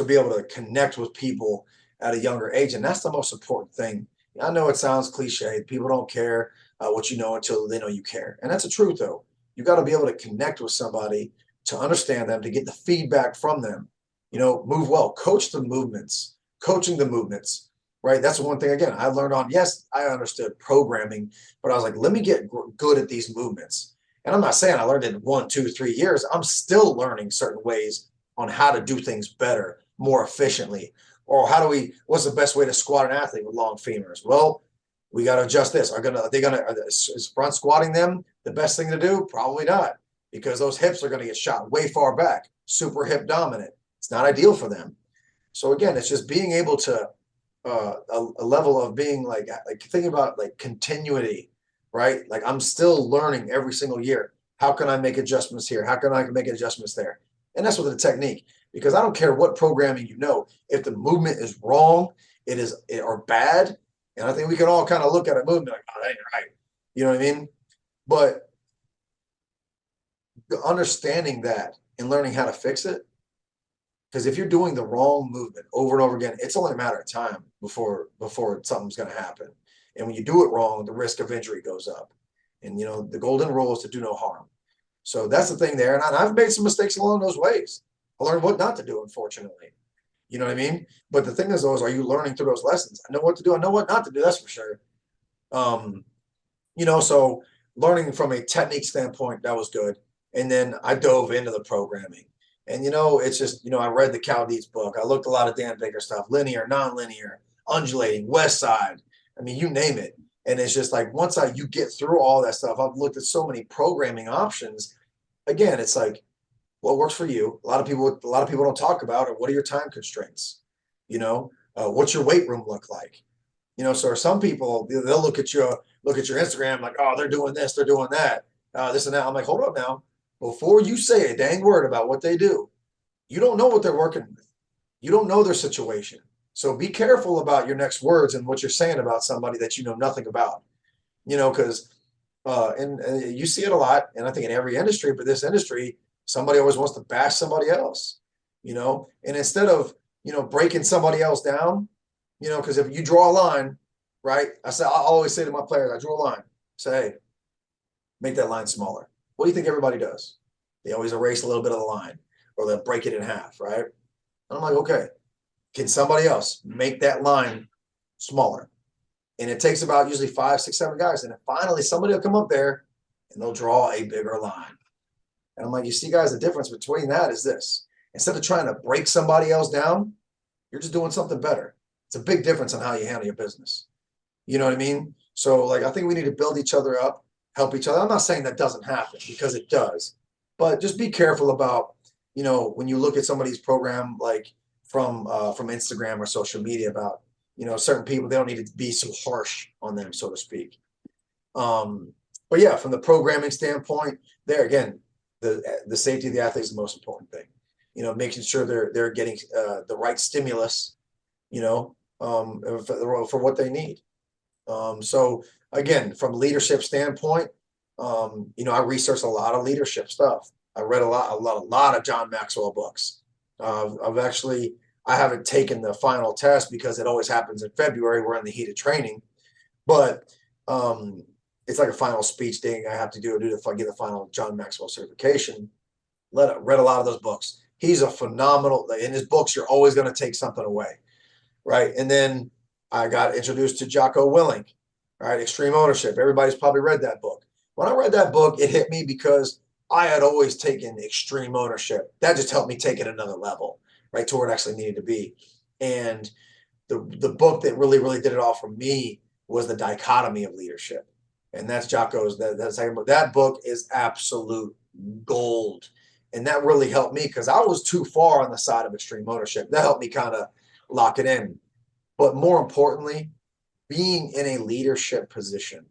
be able to connect with people at a younger age, and that's the most important thing. I know it sounds cliche. People don't care what you know until they know you care, and that's the truth, though. You got to be able to connect with somebody to understand them, to get the feedback from them. Move well, coach the movements, coaching the movements. Right. That's one thing, again, I learned on. Yes, I understood programming, but I was like, let me get good at these movements. And I'm not saying I learned it in 1, 2, 3 years. I'm still learning certain ways on how to do things better, more efficiently. Or what's the best way to squat an athlete with long femurs? Well, we got to adjust this. Is front squatting them the best thing to do? Probably not, because those hips are going to get shot way far back, super hip dominant. It's not ideal for them. So again, it's just being able to, a level of being like thinking about like continuity, right? Like I'm still learning every single year. How can I make adjustments here? How can I make adjustments there? And that's with the technique, because I don't care what programming if the movement is wrong, or bad. And I think we can all kind of look at a movement like, oh, that ain't right. You know what I mean? But understanding that and learning how to fix it. Because if you're doing the wrong movement over and over again, it's only a matter of time before something's going to happen. And when you do it wrong, the risk of injury goes up. And, the golden rule is to do no harm. So that's the thing there. And I've made some mistakes along those ways. I learned what not to do, unfortunately. You know what I mean? But the thing is, are you learning through those lessons? I know what to do. I know what not to do. That's for sure. So learning from a technique standpoint, that was good. And then I dove into the programming. And, it's just, I read the Cal Dietz book. I looked a lot of Dan Baker stuff, linear, nonlinear, undulating, west side. I mean, you name it. And it's just like, once you get through all that stuff, I've looked at so many programming options. Again, it's like, what works for you? A lot of people don't talk about, or what are your time constraints? What's your weight room look like? So some people, they'll look at your Instagram like, oh, they're doing this, they're doing that, this and that. I'm like, hold up now. Before you say a dang word about what they do, you don't know what they're working with. You don't know their situation. So be careful about your next words and what you're saying about somebody that you know nothing about. Because and you see it a lot, and I think in every industry, but this industry, somebody always wants to bash somebody else. And instead of breaking somebody else down, because if you draw a line, right? I always say to my players, I draw a line. Say, hey, make that line smaller. What do you think everybody does? They always erase a little bit of the line, or they'll break it in half, right? And I'm like, okay, can somebody else make that line smaller? And it takes about usually 5, 6, 7 guys. And then finally somebody will come up there and they'll draw a bigger line. And I'm like, you see, guys, the difference between that is this. Instead of trying to break somebody else down, you're just doing something better. It's a big difference on how you handle your business. You know what I mean? So like, I think we need to build each other up, help each other. I'm not saying that doesn't happen, because it does, but just be careful about, when you look at somebody's program, like from Instagram or social media, about, certain people, they don't need to be so harsh on them, so to speak. But yeah, from the programming standpoint, there again, the safety of the athlete is the most important thing. Making sure they're getting the right stimulus, for what they need. So again, from leadership standpoint, I researched a lot of leadership stuff. I read a lot of John Maxwell books. I haven't taken the final test because it always happens in February. We're in the heat of training, but it's like a final speech thing I have to do to get the final John Maxwell certification. Read a lot of those books. He's a phenomenal. In his books, you're always going to take something away, right? And then I got introduced to Jocko Willink, right? Extreme Ownership. Everybody's probably read that book. When I read that book, it hit me because I had always taken extreme ownership. That just helped me take it another level, right, to where it actually needed to be. And the book that really did it all for me was The Dichotomy of Leadership. And that's Jocko's, that second book. That book is absolute gold. And that really helped me because I was too far on the side of extreme ownership. That helped me kind of lock it in. But more importantly, being in a leadership position,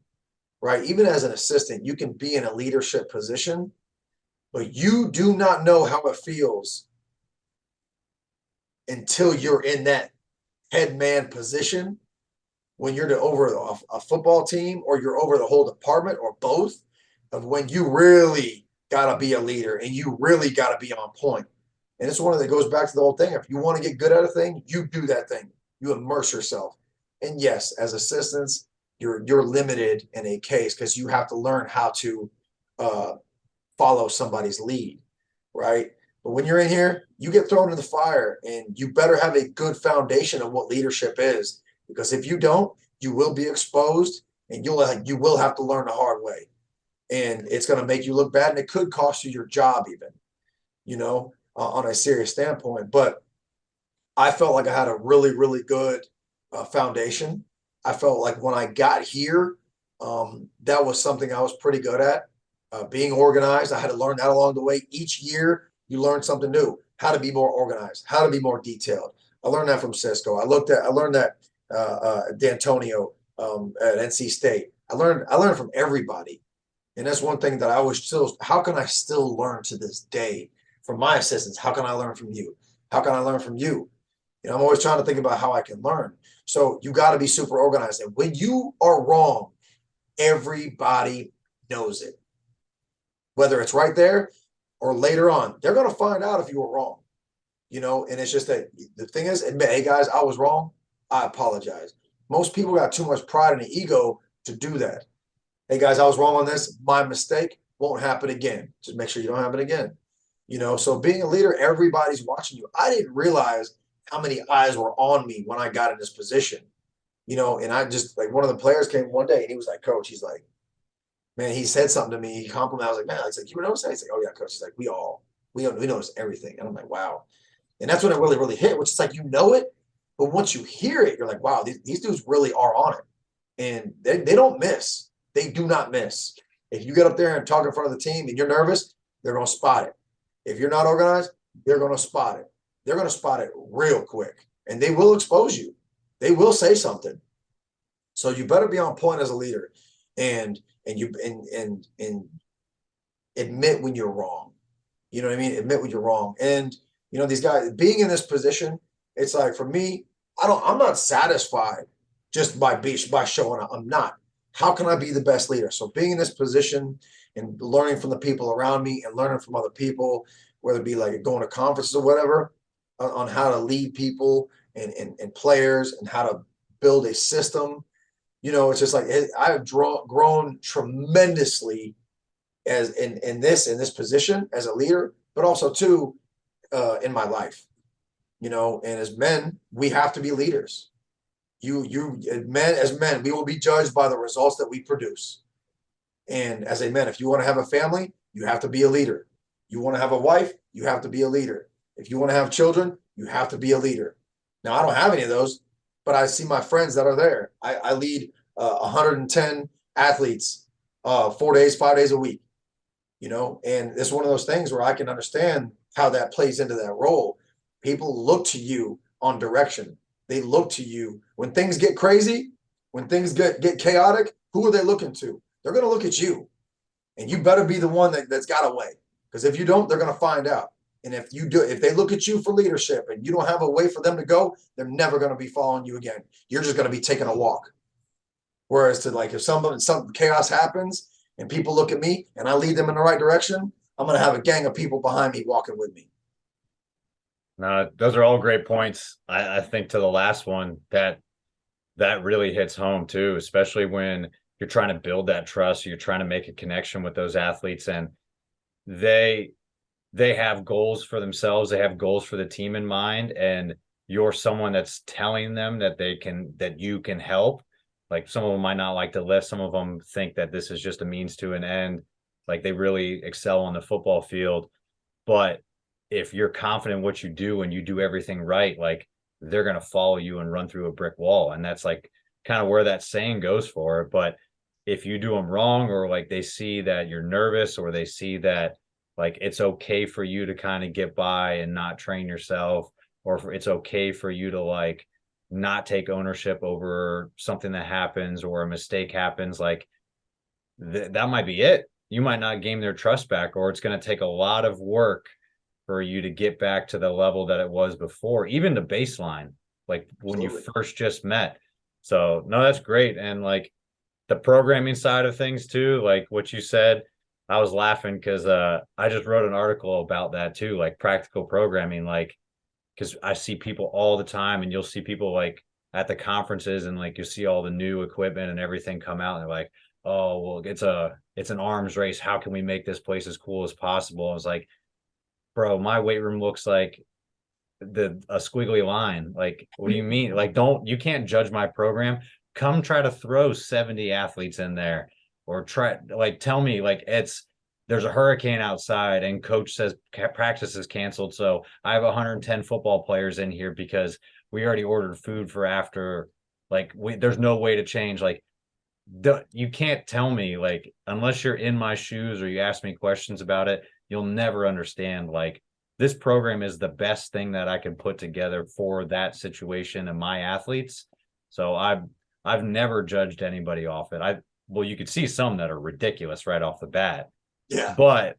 right? Even as an assistant, you can be in a leadership position, but you do not know how it feels until you're in that head man position, when you're over a football team or you're over the whole department or both, of when you really got to be a leader and you really got to be on point. And it's one of that goes back to the whole thing. If you want to get good at a thing, you do that thing. You immerse yourself. And yes, as assistants, you're limited in a case because you have to learn how to follow somebody's lead, right? But when you're in here, you get thrown in the fire, and you better have a good foundation of what leadership is, because if you don't, you will be exposed, and you will have to learn the hard way, and it's going to make you look bad, and it could cost you your job even, on a serious standpoint. But I felt like I had a really good foundation. I felt like when I got here, that was something I was pretty good at. Being organized, I had to learn that along the way. Each year, you learn something new. How to be more organized, how to be more detailed. I learned that from Cisco. I learned that D'Antonio at NC State. I learned from everybody, and that's one thing that I was still. How can I still learn to this day from my assistants? How can I learn from you? How can I learn from you? I'm always trying to think about how I can learn. So you got to be super organized, and when you are wrong, everybody knows it. Whether it's right there or later on, they're going to find out if you were wrong, and it's just that the thing is, admit, hey guys, I was wrong. I apologize. Most people got too much pride and ego to do that. Hey guys, I was wrong on this. My mistake won't happen again. Just make sure you don't happen again. So being a leader, everybody's watching you. I didn't realize how many eyes were on me when I got in this position, and I just, like, one of the players came one day and he was like, Coach, he's like, man, he said something to me. He complimented. I was like, man, he's like, you notice that? He's like, oh yeah, Coach. He's like, we notice everything. And I'm like, wow. And that's when it really hit, which is like, it, but once you hear it, you're like, wow, these dudes really are on it. And they don't miss. They do not miss. If you get up there and talk in front of the team and you're nervous, they're going to spot it. If you're not organized, they're going to spot it. They're going to spot it real quick, and they will expose you. They will say something. So you better be on point as a leader, and admit when you're wrong. You know what I mean? Admit when you're wrong. And these guys being in this position, it's like, for me, I'm not satisfied just by showing up. I'm not. How can I be the best leader? So being in this position and learning from the people around me and learning from other people, whether it be like going to conferences or whatever, on how to lead people and players and how to build a system. It's just like I've grown tremendously as in this position as a leader, but also too in my life. And as men, we have to be leaders. As men, we will be judged by the results that we produce. And as a man, if you want to have a family, you have to be a leader. You want to have a wife, you have to be a leader. If you want to have children, you have to be a leader. Now, I don't have any of those, but I see my friends that are there. I lead 110 athletes 4 days, 5 days a week, and it's one of those things where I can understand how that plays into that role. People look to you on direction. They look to you when things get crazy, when things get chaotic. Who are they looking to? They're going to look at you, and you better be the one that's got a way, because if you don't, they're going to find out. And if they look at you for leadership and you don't have a way for them to go, they're never going to be following you again. You're just going to be taking a walk. Whereas if some chaos happens and people look at me and I lead them in the right direction, I'm going to have a gang of people behind me walking with me. No, those are all great points. I think to the last one that really hits home too, especially when you're trying to build that trust, you're trying to make a connection with those athletes, and they have goals for themselves, they have goals for the team in mind, and you're someone that's telling them that you can help. Like, some of them might not like to lift, some of them think that this is just a means to an end, like they really excel on the football field. But if you're confident in what you do and you do everything right, like, they're going to follow you and run through a brick wall. And that's like kind of where that saying goes for it. But if you do them wrong, or like they see that you're nervous, or they see that like it's okay for you to kind of get by and not train yourself, or it's okay for you to like not take ownership over something that happens or a mistake happens, like that might be it. You might not gain their trust back, or it's going to take a lot of work for you to get back to the level that it was before, even the baseline, like when you first just met. So no, that's great. And like the programming side of things too, like what you said, I was laughing because I just wrote an article about that too, like practical programming, like, because I see people all the time, and you'll see people like at the conferences, and like you see all the new equipment and everything come out, and they're like, oh, well, it's an arms race, how can we make this place as cool as possible? I was like, bro, my weight room looks like a squiggly line. Like, what do you mean? Like, you can't judge my program. Come try to throw 70 athletes in there, or tell me like there's a hurricane outside and coach says practice is canceled, so I have 110 football players in here because we already ordered food for after. Like, there's no way to change. Like, you can't tell me, like, unless you're in my shoes or you ask me questions about it, you'll never understand. Like, this program is the best thing that I can put together for that situation and my athletes. So I've never judged anybody off it. Well, you could see some that are ridiculous right off the bat. Yeah. But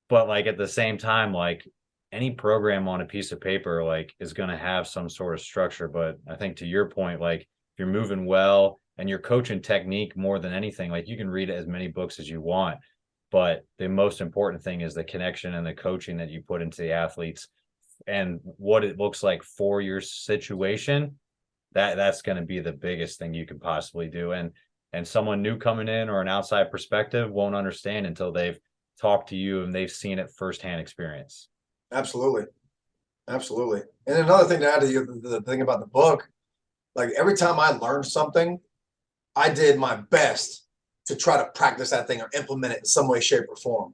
like at the same time, like any program on a piece of paper, like, is going to have some sort of structure. But I think to your point, like, if you're moving well and you're coaching technique more than anything, like, you can read as many books as you want, but the most important thing is the connection and the coaching that you put into the athletes and what it looks like for your situation. That's going to be the biggest thing you can possibly do. And someone new coming in or an outside perspective won't understand until they've talked to you and they've seen it firsthand experience. Absolutely. Absolutely. And another thing to add to you, the thing about the book, like every time I learned something, I did my best to try to practice that thing or implement it in some way, shape, or form.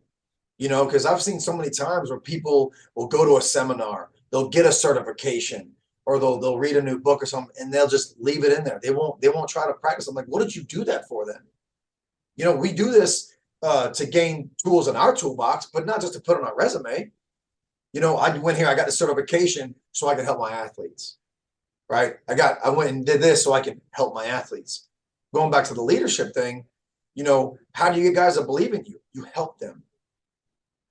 You know, because I've seen so many times where people will go to a seminar, they'll get a certification, or they'll read a new book or something, and they'll just leave it in there. They won't try to practice. I'm like, what did you do that for then? You know, we do this to gain tools in our toolbox, but not just to put on our resume. You know, I went here, I got the certification so I could help my athletes, right? I went and did this so I can help my athletes. Going back to the leadership thing, you know, how do you get guys to believe in you? You help them.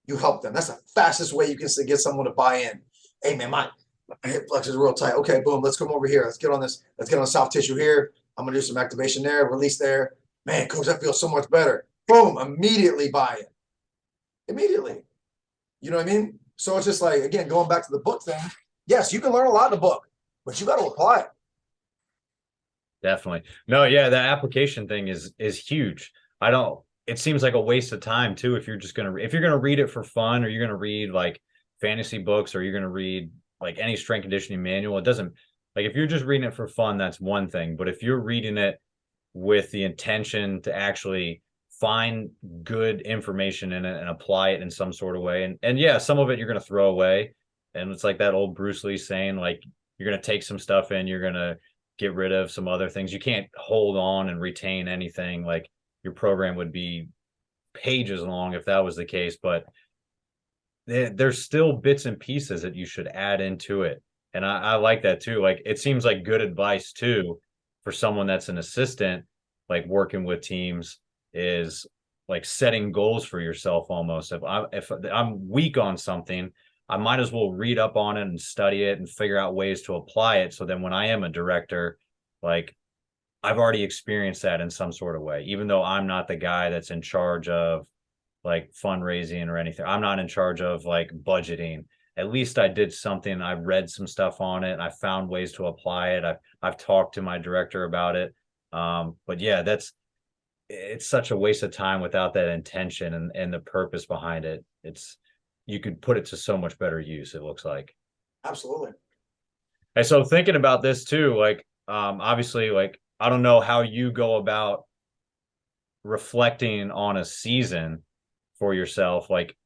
You help them. That's the fastest way you can get someone to buy in. Hey, man, my hip flex is real tight. Okay, boom, let's come over here. Let's get on this. Let's get on the soft tissue here. I'm going to do some activation there, release there. Man, coach, that feels so much better. Boom, immediately buy it. Immediately. You know what I mean? So it's just like, again, going back to the book thing. Yes, you can learn a lot in the book, but you got to apply it. Definitely. No, yeah, the application thing is huge. It seems like a waste of time too if you're gonna read it for fun, or you're gonna read like fantasy books, or you're gonna read like any strength conditioning manual. It doesn't, like, if you're just reading it for fun, that's one thing. But if you're reading it with the intention to actually find good information in it and apply it in some sort of way, and yeah, some of it you're gonna throw away. And it's like that old Bruce Lee saying, like, you're gonna take some stuff in, you're gonna get rid of some other things. You can't hold on and retain anything. Like, your program would be pages long if that was the case, but there's still bits and pieces that you should add into it. And I like that too. Like, it seems like good advice too for someone that's an assistant, like working with teams, is like setting goals for yourself almost. If I'm weak on something, I might as well read up on it and study it and figure out ways to apply it. So then when I am a director, like, I've already experienced that in some sort of way, even though I'm not the guy that's in charge of like fundraising or anything. I'm not in charge of like budgeting. At least I did something. I read some stuff on it. I found ways to apply it. I've talked to my director about it. But yeah, it's such a waste of time without that intention and the purpose behind it. You could put it to so much better use, it looks like. Absolutely. And so thinking about this too, like obviously, like I don't know how you go about reflecting on a season for yourself. Like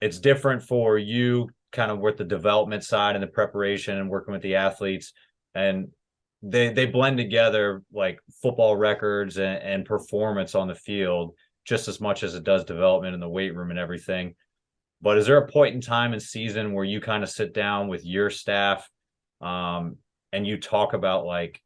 it's different for you kind of with the development side and the preparation and working with the athletes, and they blend together like football records and performance on the field just as much as it does development in the weight room and everything. But is there a point in time and season where you kind of sit down with your staff and you talk about like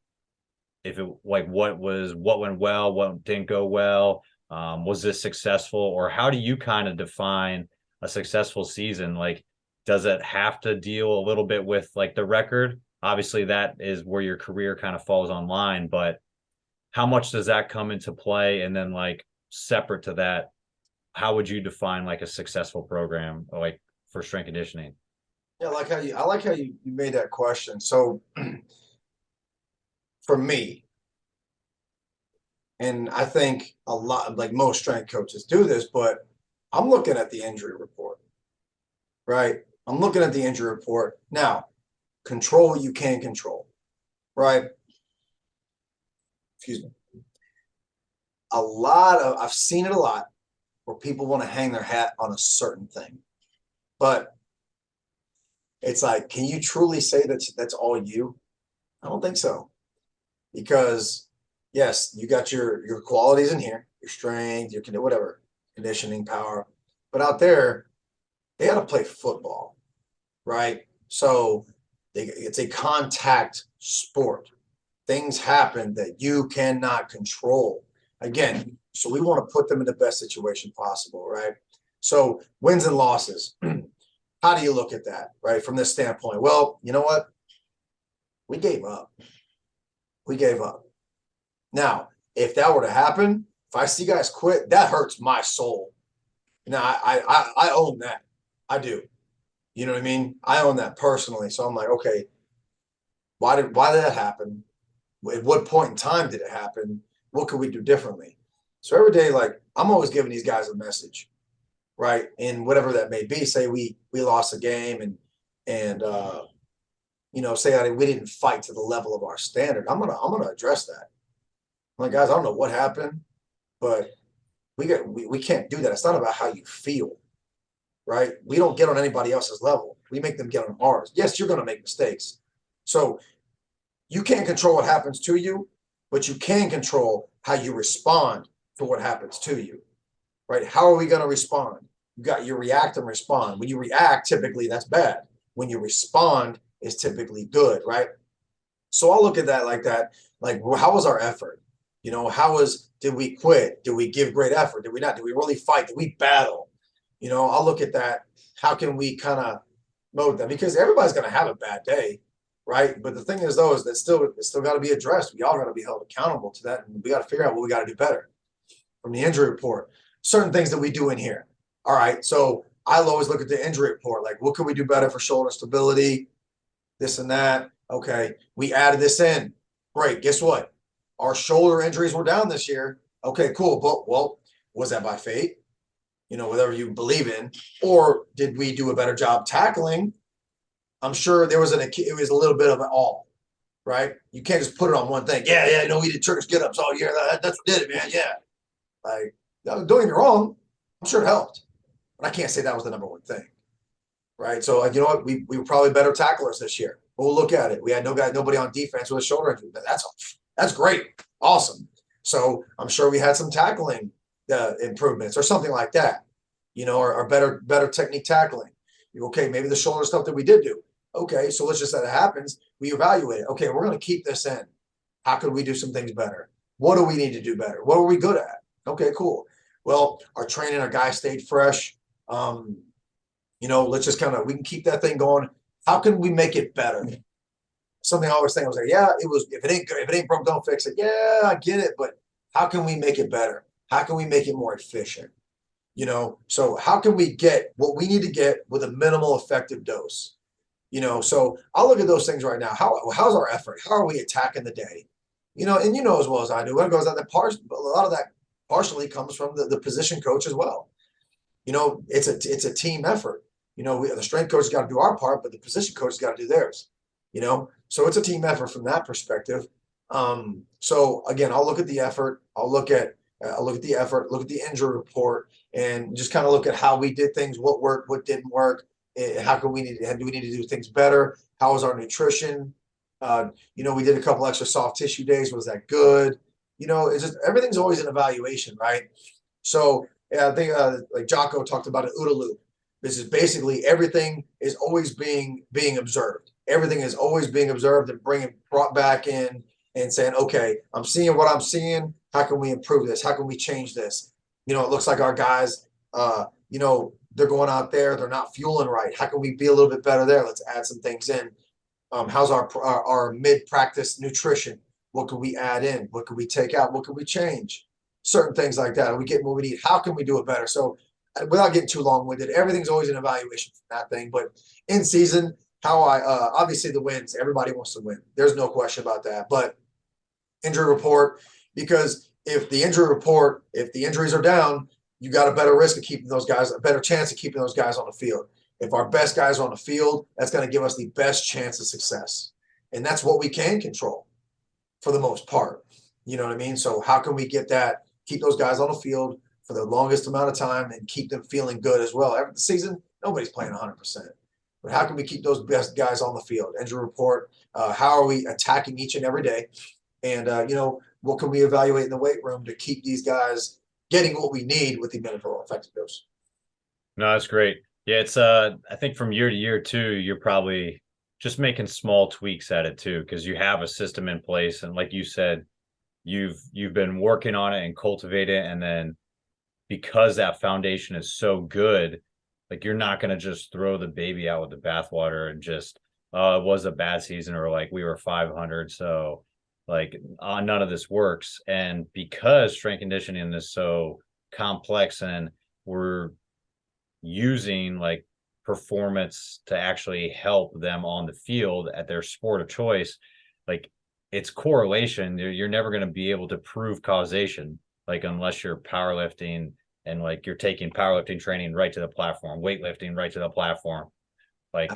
if it like what went well, what didn't go well, was this successful, or how do you kind of define a successful season? Like, does it have to deal a little bit with like the record? Obviously, that is where your career kind of falls online, but how much does that come into play? And then like separate to that, how would you define like a successful program like for strength conditioning? Yeah, I like how you made that question. So for me, and I think a lot like most strength coaches do this, but I'm looking at the injury report, right? I'm looking at the injury report. Now, control what you can control, right? Excuse me. I've seen it a lot where people want to hang their hat on a certain thing. But it's like, can you truly say that's all you? I don't think so. Because yes, you got your qualities in here, your strength, your whatever, conditioning, power. But out there, they got to play football, right? So it's a contact sport. Things happen that you cannot control. Again, so we want to put them in the best situation possible, right? So wins and losses. How do you look at that, right? From this standpoint? Well, you know what? We gave up. We gave up. Now, if that were to happen, if I see guys quit, that hurts my soul. Now, I own that. I do. You know what I mean? I own that personally. So I'm like, okay, why did that happen? At what point in time did it happen? What could we do differently? So every day, like I'm always giving these guys a message, right? And whatever that may be. Say we lost a game and say we didn't fight to the level of our standard. I'm gonna address that. I'm like, guys, I don't know what happened, but we can't do that. It's not about how you feel, right? We don't get on anybody else's level. We make them get on ours. Yes, you're gonna make mistakes. So you can't control what happens to you, but you can control how you respond to what happens to you, right? How are we going to respond? You react and respond. When you react, typically that's bad. When you respond, is typically good, right? So I'll look at that like that. Like, how was our effort? Did we quit? Did we give great effort? Did we not? Did we really fight? Did we battle? I'll look at that. How can we kind of mold that? Because everybody's going to have a bad day, right? But the thing is, though, is that it's still got to be addressed. We all got to be held accountable to that, and we got to figure out what we got to do better. From the injury report, certain things that we do in here. All right, so I'll always look at the injury report, like what can we do better for shoulder stability, this and that. Okay, we added this in. Great. Guess what? Our shoulder injuries were down this year. Okay, cool. But well, was that by fate? Whatever you believe in, or did we do a better job tackling? I'm sure it was a little bit of an all, right? You can't just put it on one thing. Yeah, we did church get ups all year. That's what did it, man. Yeah. Like, don't get me wrong. I'm sure it helped, but I can't say that was the number one thing, right? So, you know what? We were probably better tacklers this year. But we'll look at it. We had nobody on defense with a shoulder injury. That's great. Awesome. So I'm sure we had some tackling improvements or something like that, or better technique tackling. Okay, maybe the shoulder stuff that we did do. Okay, so let's just say that happens. We evaluate it. Okay, we're going to keep this in. How could we do some things better? What do we need to do better? What are we good at? Okay, cool. Well, our training, our guys stayed fresh. Let's just we can keep that thing going. How can we make it better? something I always think. I was like, yeah, it was, if it ain't good, if it ain't broke, don't fix it. Yeah, I get it. But how can we make it better? How can we make it more efficient? So how can we get what we need to get with a minimal effective dose? So I'll look at those things right now. How's our effort? How are we attacking the day? And as well as I do, when it goes out, a lot of that partially comes from the position coach as well. It's a team effort. The strength coach got to do our part, but the position coach got to do theirs. So it's a team effort from that perspective. So again, I'll look at the effort. I'll look at the effort, look at the injury report, and just kind of look at how we did things, what worked, what didn't work, how do we need to do things better? How was our nutrition? We did a couple extra soft tissue days. Was that good? It's just everything's always an evaluation, right? So I think like Jocko talked about an OODA loop. This is basically everything is always being observed. Everything is always being observed and brought back in and saying, okay, I'm seeing what I'm seeing. How can we improve this? How can we change this? It looks like our guys, they're going out there, they're not fueling right. How can we be a little bit better there? Let's add some things in. How's our mid-practice nutrition? What can we add in? What can we take out? What can we change? Certain things like that. Are we getting what we need? How can we do it better? So without getting too long-winded, everything's always an evaluation from that thing. But in season, obviously the wins, everybody wants to win. There's no question about that. But injury report, because if the injuries are down, you got a better risk of keeping those guys, a better chance of keeping those guys on the field. If our best guys are on the field, that's going to give us the best chance of success. And that's what we can control for the most part. You know what I mean? So how can we get that, keep those guys on the field for the longest amount of time and keep them feeling good as well? Every season, nobody's playing 100%. But how can we keep those best guys on the field? Injury report, how are we attacking each and every day? And, what can we evaluate in the weight room to keep these guys getting what we need with the minimal effective dose? No, that's great. Yeah, it's I think from year to year too, you're probably just making small tweaks at it too, because you have a system in place. And like you said, you've been working on it and cultivate it. And then because that foundation is so good, like you're not going to just throw the baby out with the bathwater and just, it was a bad season, or like we were 500. So like none of this works. And because strength conditioning is so complex and we're using like performance to actually help them on the field at their sport of choice, like it's correlation. You're never going to be able to prove causation, like unless you're powerlifting and like you're taking powerlifting training right to the platform, weightlifting right to the platform. Like,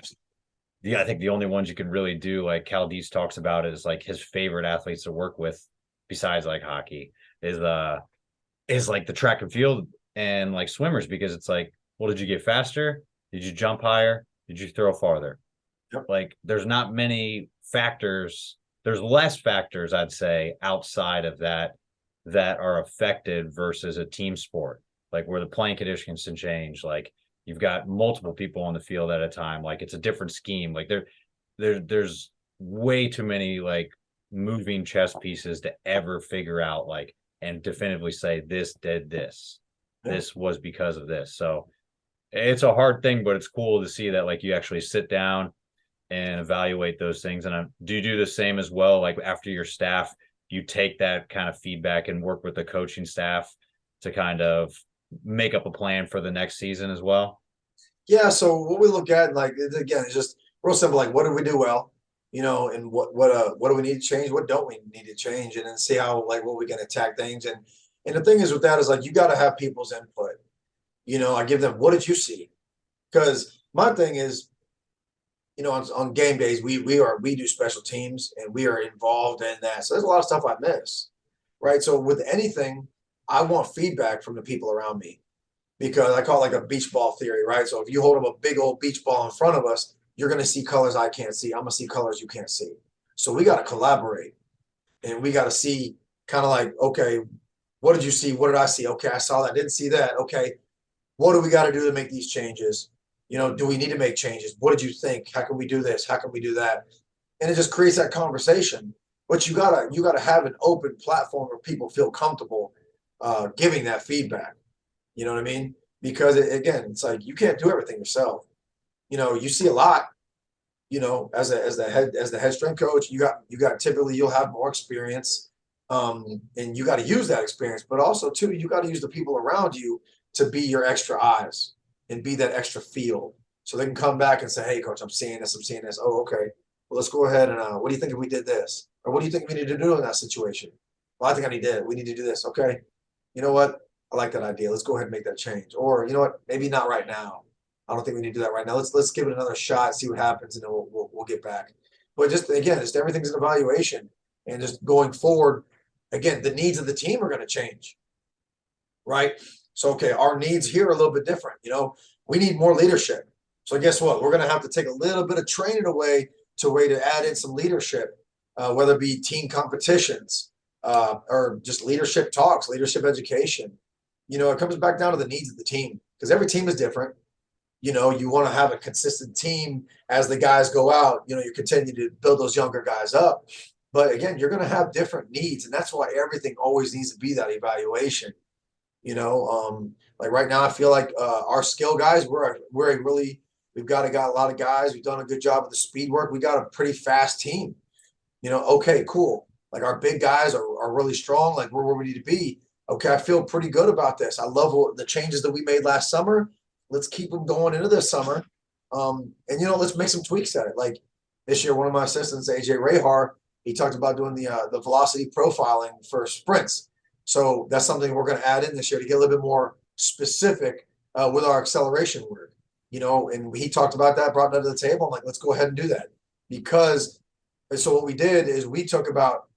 yeah, I think the only ones you can really do, like Cal Deese talks about, is like his favorite athletes to work with besides like hockey is like the track and field and like swimmers, because it's like, well, did you get faster? Did you jump higher? Did you throw farther? Yep. Like there's not many factors. There's less factors, I'd say, outside of that are affected versus a team sport, like where the playing conditions can change. Like you've got multiple people on the field at a time. Like it's a different scheme. Like there's way too many like moving chess pieces to ever figure out like and definitively say this did this. Yeah. This was because of this. So it's a hard thing, but it's cool to see that like you actually sit down and evaluate those things. And do you do the same as well? Like after your staff, you take that kind of feedback and work with the coaching staff to kind of make up a plan for the next season as well? Yeah. So what we look at, like, again, it's just real simple. Like, what did we do well? And what do we need to change? What don't we need to change? And then see how, like, what we can attack things. And the thing is with that is like, you got to have people's input. I give them, what did you see? Because my thing is, on game days, we do special teams and we are involved in that. So there's a lot of stuff I miss, right? So with anything, I want feedback from the people around me, because I call it like a beach ball theory, right? So if you hold up a big old beach ball in front of us, you're going to see colors I can't see. I'm going to see colors you can't see. So we got to collaborate, and we got to see kind of like, okay, what did you see? What did I see? Okay, I saw that. Didn't see that. Okay, what do we got to do to make these changes? Do we need to make changes? What did you think? How can we do this? How can we do that? And it just creates that conversation. But you gotta have an open platform where people feel comfortable giving that feedback. You know what I mean? Because again, it's like you can't do everything yourself. You see a lot. as the head strength coach, you got typically you'll have more experience, and you got to use that experience, but also too, you got to use the people around you to be your extra eyes and be that extra field, so they can come back and say, "Hey, coach, I'm seeing this. I'm seeing this. Oh, okay. Well, let's go ahead and what do you think if we did this, or what do you think we need to do in that situation? Well, I think we need to do this. Okay, you know what? I like that idea. Let's go ahead and make that change. Or you know what? Maybe not right now. I don't think we need to do that right now. Let's give it another shot, see what happens, and then we'll get back. But just again, just everything's an evaluation, and just going forward, again, the needs of the team are going to change, right? So okay, our needs here are a little bit different. We need more leadership. So guess what? We're going to have to take a little bit of training away to add in some leadership, whether it be team competitions, or just leadership talks, leadership education. It comes back down to the needs of the team, because every team is different. You want to have a consistent team as the guys go out. You continue to build those younger guys up. But again, you're going to have different needs, and that's why everything always needs to be that evaluation. Like right now, I feel like our skill guys, we've got a lot of guys. We've done a good job with the speed work. We got a pretty fast team. Okay, cool. Like our big guys are really strong. Like we're where we need to be. Okay, I feel pretty good about this. I love the changes that we made last summer. Let's keep them going into this summer. And let's make some tweaks at it. Like this year, one of my assistants, AJ Rahar, he talked about doing the velocity profiling for sprints. So that's something we're going to add in this year to get a little bit more specific with our acceleration work. And he talked about that, brought that to the table. I'm like, let's go ahead and do that. So what we did is we took about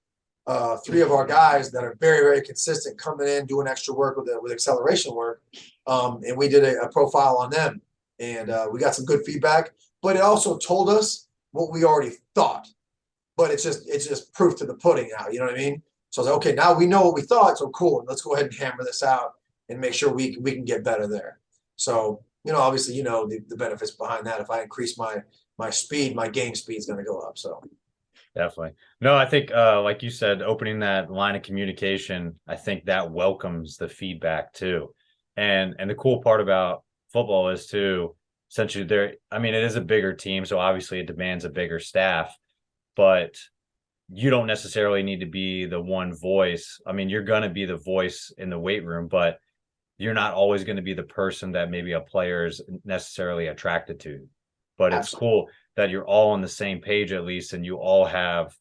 3 of our guys that are very, very consistent coming in, doing extra work with acceleration work. And we did a profile on them, and we got some good feedback, but it also told us what we already thought, but it's just proof to the pudding now. You know what I mean? So I was like, okay, now we know what we thought. So cool. Let's go ahead and hammer this out and make sure we can get better there. So, obviously, the benefits behind that. If I increase my speed, my game speed is going to go up. So. Definitely. No, I think, like you said, opening that line of communication, I think that welcomes the feedback too. And the cool part about football is too, essentially it is a bigger team. So obviously it demands a bigger staff, but you don't necessarily need to be the one voice. You're going to be the voice in the weight room, but you're not always going to be the person that maybe a player is necessarily attracted to. But it's cool that you're all on the same page, at least, and you all have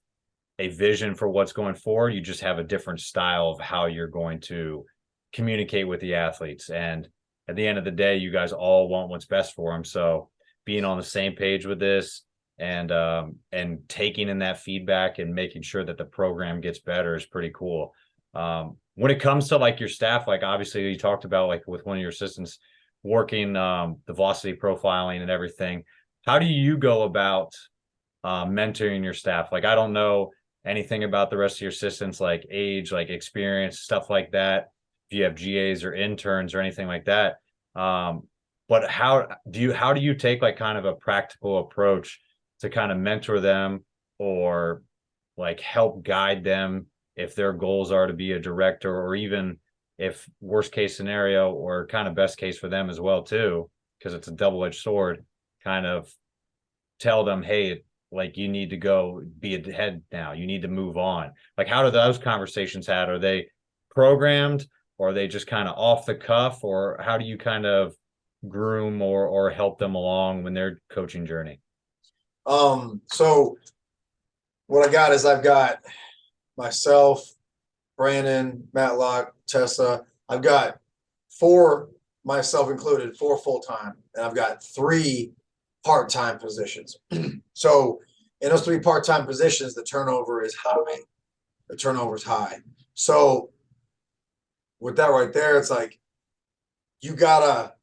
a vision for what's going forward. You just have a different style of how you're going to communicate with the athletes. And at the end of the day, you guys all want what's best for them. So being on the same page with this and taking in that feedback and making sure that the program gets better is pretty cool. When it comes to like your staff, like obviously you talked about like with one of your assistants working the velocity profiling and everything. How do you go about mentoring your staff? Like, I don't know anything about the rest of your assistants, like age, like experience, stuff like that. If you have GAs or interns or anything like that. But how do you take like kind of a practical approach to kind of mentor them or like help guide them if their goals are to be a director, or even if worst case scenario or kind of best case for them as well too, because it's a double-edged sword, kind of tell them, hey, like you need to go be a head now, you need to move on. Like, how do those conversations had? Are they programmed, or are they just kind of off the cuff, or how do you kind of groom or help them along when their coaching journey? So what I got is I've got myself, Brandon, Matlock, Tessa. I've got 4, myself included, 4 full-time, and I've got 3 part-time positions. So in those 3 part-time positions, the turnover is high. So with that right there, it's like you gotta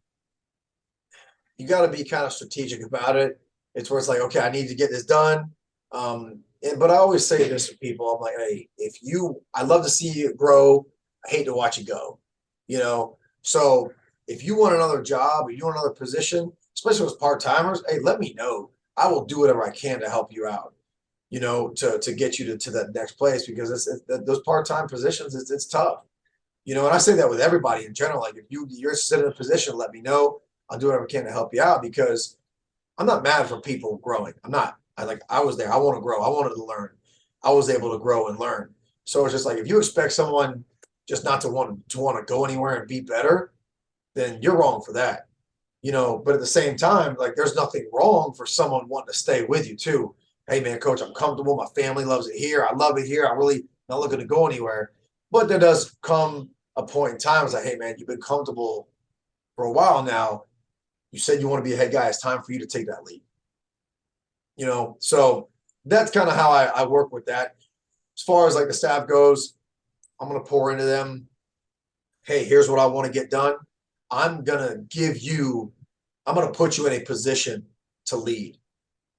be kind of strategic about it. It's where it's like, okay, I need to get this done. But I always say this to people. I'm like, hey, I love to see you grow. I hate to watch you go, So if you want another job or you want another position, especially with part-timers, hey, let me know. I will do whatever I can to help you out, to get you to that next place, because those part-time positions, it's tough, and I say that with everybody in general. Like if you're sitting in a position, let me know. I'll do whatever I can to help you out, because I'm not mad for people growing. I'm not. I was there. I want to grow. I wanted to learn. I was able to grow and learn. So it's just like if you expect someone just not to want to go anywhere and be better, then you're wrong for that. But at the same time, like there's nothing wrong for someone wanting to stay with you too. Hey man, coach, I'm comfortable. My family loves it here. I love it here. I'm really not looking to go anywhere. But there does come a point in time it's like, hey man, you've been comfortable for a while now. You said you want to be a head guy. It's time for you to take that leap. So that's kind of how I work with that. As far as like the staff goes, I'm going to pour into them. Hey, here's what I want to get done. I'm going to put you in a position to lead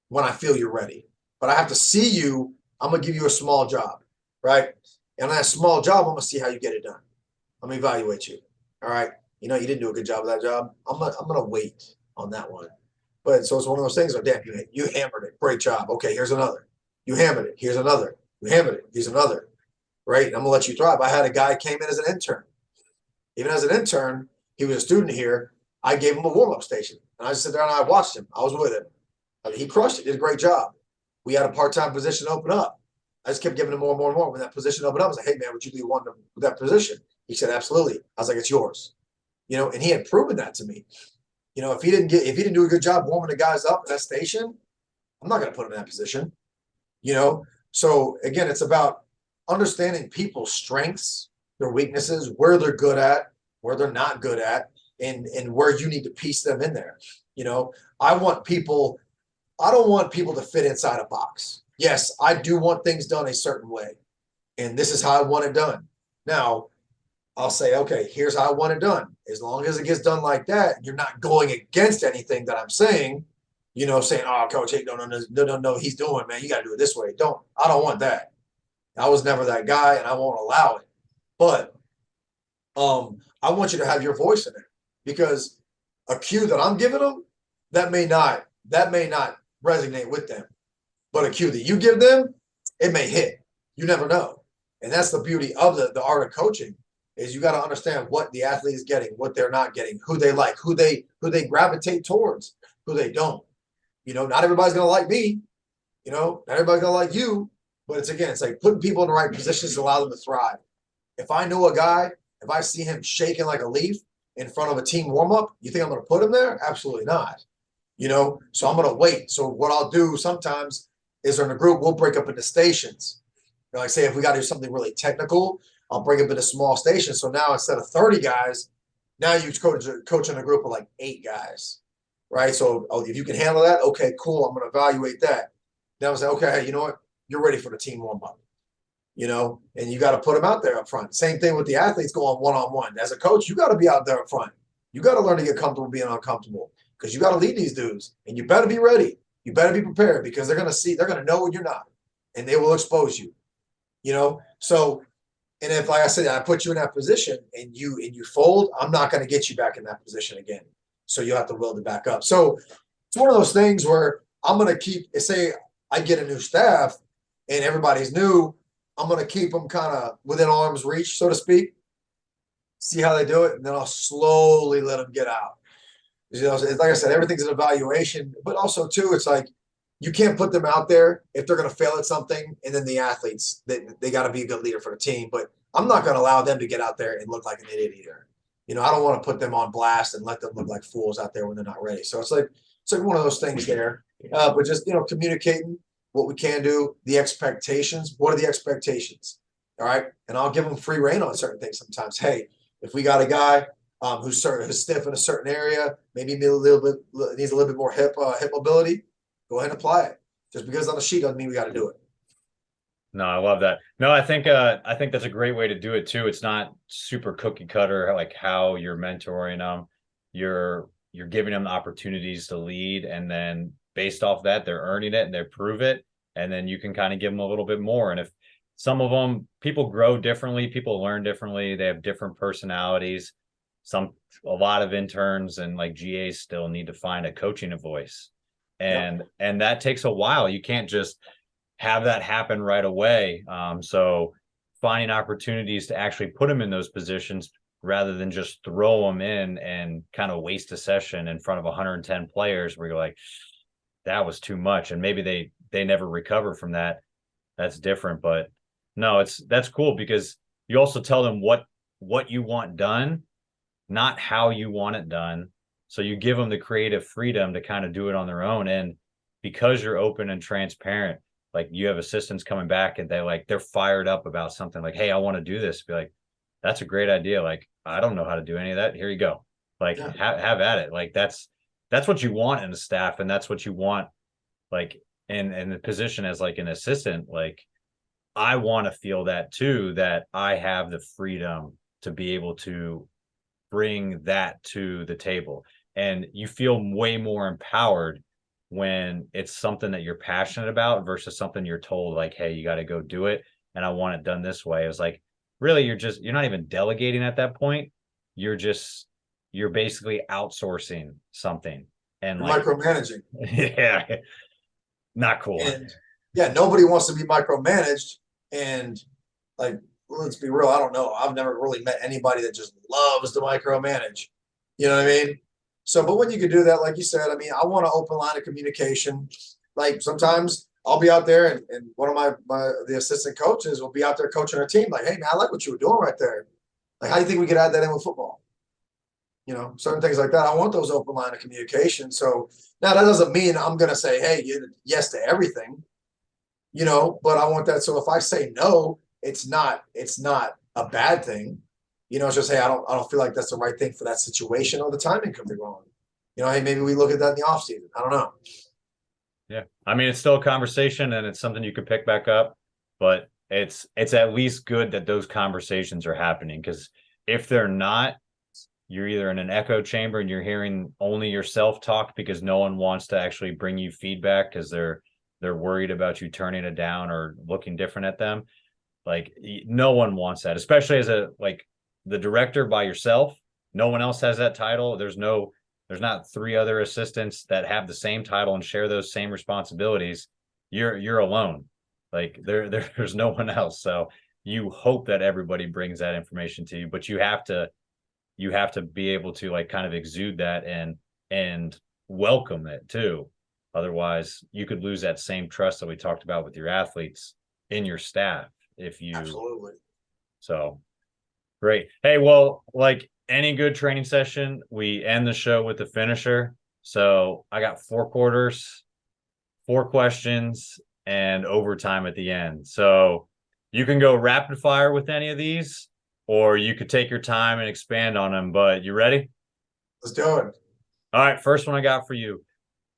when I feel you're ready. But I have to see you. I'm going to give you a small job, right? And on that small job, I'm going to see how you get it done. I'm going to evaluate you. All right. You didn't do a good job of that job. I'm going to wait on that one. But so it's one of those things where, damn, you hammered it. Great job. Okay, here's another. You hammered it. Here's another. You hammered it. Here's another. Right? And I'm going to let you thrive. I had a guy came in as an intern. Even as an intern, he was a student here. I gave him a warm-up station. And I just sat there and I watched him. I was with him. He crushed it. Did a great job. We had a part-time position open up. I just kept giving him more and more and more. When that position opened up, I was like, hey, man, would you be one with that position? He said, absolutely. I was like, it's yours. And he had proven that to me. If he didn't do a good job warming the guys up in that station, I'm not going to put him in that position. So again, it's about understanding people's strengths, their weaknesses, where they're good at, where they're not good at, and where you need to piece them in there. I don't want people to fit inside a box. Yes, I do want things done a certain way, and this is how I want it done. Now, I'll say, okay, here's how I want it done. As long as it gets done like that, you're not going against anything that I'm saying, saying, oh, coach, hey, no, he's doing, man, you got to do it this way. I don't want that. I was never that guy, and I won't allow it. But I want you to have your voice in it, because a cue that I'm giving them, that may not resonate with them. But a cue that you give them, it may hit. You never know. And that's the beauty of the art of coaching. Is you got to understand what the athlete is getting, what they're not getting, who they like, who they gravitate towards, who they don't. Not everybody's going to like me. Not everybody's going to like you. But it's like putting people in the right positions to allow them to thrive. If I know a guy, if I see him shaking like a leaf in front of a team warm-up, you think I'm going to put him there? Absolutely not. So I'm going to wait. So what I'll do sometimes is in a group, we'll break up into stations. Like say if we got to do something really technical, I'll bring up in a small station. So now instead of 30 guys, now you coach in a group of like 8 guys, right? So if you can handle that, okay, cool. I'm going to evaluate that. Then I was like, okay, hey, you know what? You're ready for the team warm-up, and you got to put them out there up front. Same thing with the athletes going one-on-one. As a coach, you got to be out there up front. You got to learn to get comfortable being uncomfortable, because you got to lead these dudes, and you better be ready. You better be prepared, because they're going to know when you're not, and they will expose you, So, and if, like I said, I put you in that position and you fold, I'm not going to get you back in that position again. So you have to will it back up. So it's one of those things where I'm going to say I get a new staff and everybody's new, I'm going to keep them kind of within arm's reach, so to speak, see how they do it. And then I'll slowly let them get out. It's like I said, everything's an evaluation, but also too, it's like, you can't put them out there if they're going to fail at something. And then the athletes, they got to be a good leader for the team. But I'm not going to allow them to get out there and look like an idiot either. I don't want to put them on blast and let them look like fools out there when they're not ready. So it's like one of those things there. But just, communicating what we can do, the expectations. What are the expectations? All right. And I'll give them free rein on certain things sometimes. Hey, if we got a guy who's stiff in a certain area, maybe needs a little bit more hip mobility, go ahead and apply it. Just because on the sheet doesn't mean we got to do it. No, I love that. No, I think that's a great way to do it too. It's not super cookie cutter, like how you're mentoring them. You're giving them the opportunities to lead, and then based off that, they're earning it and they prove it. And then you can kind of give them a little bit more. And if some of them, people grow differently, people learn differently, they have different personalities. A lot of interns and like GAs still need to find a coaching voice. And that takes a while. You can't just have that happen right away. So finding opportunities to actually put them in those positions rather than just throw them in and kind of waste a session in front of 110 players where you're like, that was too much. And maybe they never recover from that. That's different. But no, that's cool because you also tell them what you want done, not how you want it done. So you give them the creative freedom to kind of do it on their own. And because you're open and transparent, like you have assistants coming back and they're fired up about something like, hey, I want to do this. Be like, that's a great idea. Like, I don't know how to do any of that. Here you go. Like, have at it. Like, that's what you want in a staff, and that's what you want, like, in the position as like an assistant. Like, I want to feel that too, that I have the freedom to be able to bring that to the table. And you feel way more empowered when it's something that you're passionate about versus something you're told, like, hey, you got to go do it. And I want it done this way. It's like, really, you're not even delegating at that point. You're basically outsourcing something and You're like micromanaging. Yeah, not cool. And yeah, nobody wants to be micromanaged. And like, let's be real, I don't know. I've never really met anybody that just loves to micromanage. You know what I mean? So, but when you can do that, like you said, I mean, I want an open line of communication. Like sometimes I'll be out there and one of the assistant coaches will be out there coaching our team. Like, hey man, I like what you were doing right there. Like, how do you think we could add that in with football? You know, certain things like that. I want those open line of communication. So now that doesn't mean I'm going to say, hey, yes to everything, you know, but I want that. So if I say no, it's not a bad thing. You know, it's just, hey, I don't feel like that's the right thing for that situation, or the timing could be wrong. You know, hey, maybe we look at that in the off season. I don't know. Yeah. I mean, it's still a conversation and it's something you could pick back up, but it's at least good that those conversations are happening, because if they're not, you're either in an echo chamber and you're hearing only yourself talk because no one wants to actually bring you feedback because they're worried about you turning it down or looking different at them. Like, no one wants that, especially as the director by yourself. No one else has that title. There's not three other assistants that have the same title and share those same responsibilities. You're alone. Like, there's no one else. So you hope that everybody brings that information to you, but you have to be able to like kind of exude that and welcome it too. Otherwise, you could lose that same trust that we talked about with your athletes in your staff if you. Absolutely. So great. Hey, well, like any good training session, we end the show with the finisher. So I got 4 quarters, 4 questions, and overtime at the end. So you can go rapid fire with any of these, or you could take your time and expand on them. But you ready? Let's do it. All right. First one I got for you.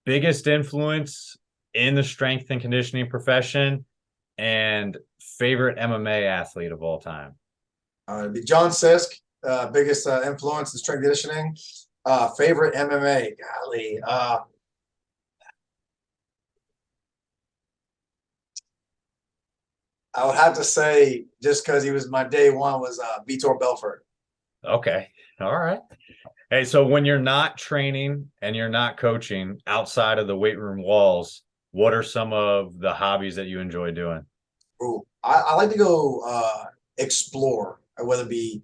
Biggest influence in the strength and conditioning profession and favorite MMA athlete of all time. It'd be John Sisk, biggest influence in strength conditioning. Favorite MMA, golly. I would have to say, just because he was my day one, was Vitor Belfort. Okay. All right. Hey, so when you're not training and you're not coaching outside of the weight room walls, what are some of the hobbies that you enjoy doing? Ooh, I like to go explore, whether it be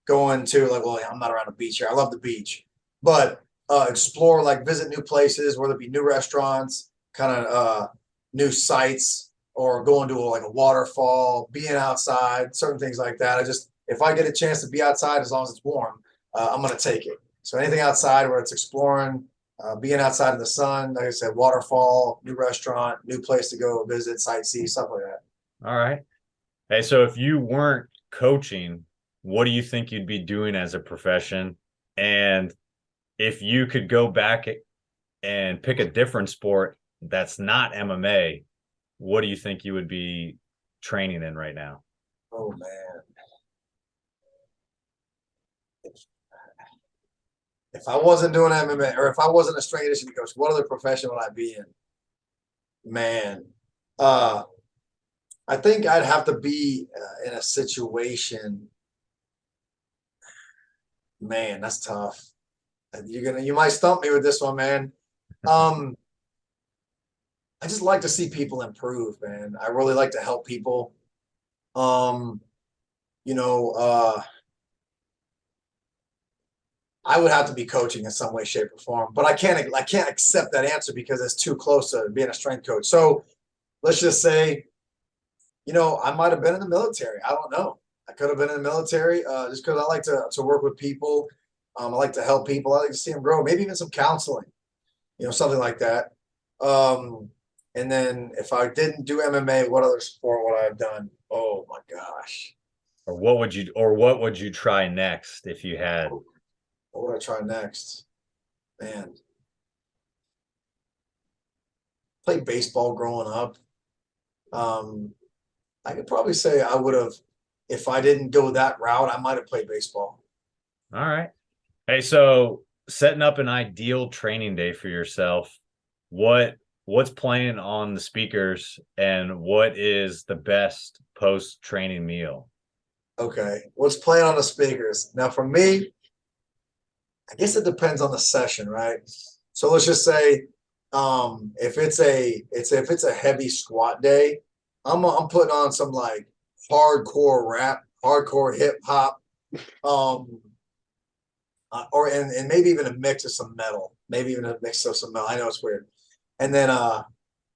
going to, like, well, I'm not around the beach here. I love the beach, but explore, like visit new places, whether it be new restaurants, kind of new sites, or going to like a waterfall, being outside, certain things like that. If I get a chance to be outside, as long as it's warm, I'm going to take it. So anything outside where it's exploring, being outside in the sun, like I said, waterfall, new restaurant, new place to go visit, sightsee, stuff like that. All right. Hey, so if you weren't coaching, what do you think you'd be doing as a profession? And if you could go back and pick a different sport that's not MMA, what do you think you would be training in right now? Oh man. If I wasn't doing MMA, or if I wasn't a strength conditioning coach, what other profession would I be in? Man, I think I'd have to be in a situation. Man, that's tough. You might stump me with this one, man. I just like to see people improve, man. I really like to help people. You know, I would have to be coaching in some way, shape, or form, but I can't accept that answer because it's too close to being a strength coach. So let's just say, I might have been in the military. I don't know. I could have been in the military just because I like to work with people. I like to help people. I like to see them grow. Maybe even some counseling, something like that. And then if I didn't do MMA, what other sport would I have done? Oh my gosh. What would you try next if you had? What would I try next? Man, played baseball growing up. Um, I could probably say I would have, if I didn't go that route, I might have played baseball. All right. Hey, so setting up an ideal training day for yourself, what's playing on the speakers and what is the best post-training meal? Okay. What's playing on the speakers? Now, for me, I guess it depends on the session, right? So let's just say, if it's a heavy squat day, I'm putting on some like hardcore rap, hardcore hip hop, um, and maybe even a mix of some metal, maybe even a mix of some metal. I know it's weird. And then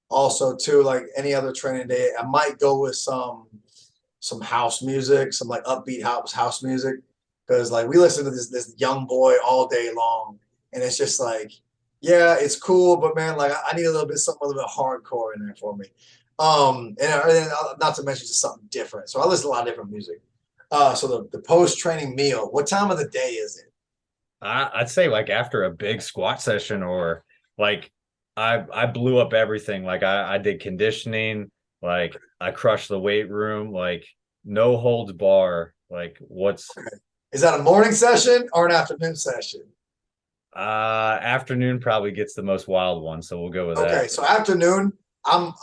also too, like any other training day, I might go with some house music, some like upbeat house music, because like we listen to this young boy all day long, and it's just like, yeah, it's cool, but man, like I need a little bit something a little bit hardcore in there for me. And not to mention just something different. So I listen to a lot of different music. So the post training meal, what time of the day is it? I'd say like after a big squat session or like I blew up everything. Like I did conditioning, like I crushed the weight room, like no holds bar. Like what's Is that a morning session or an afternoon session? afternoon probably gets the most wild one, so we'll go with Okay, that. so afternoon, I'm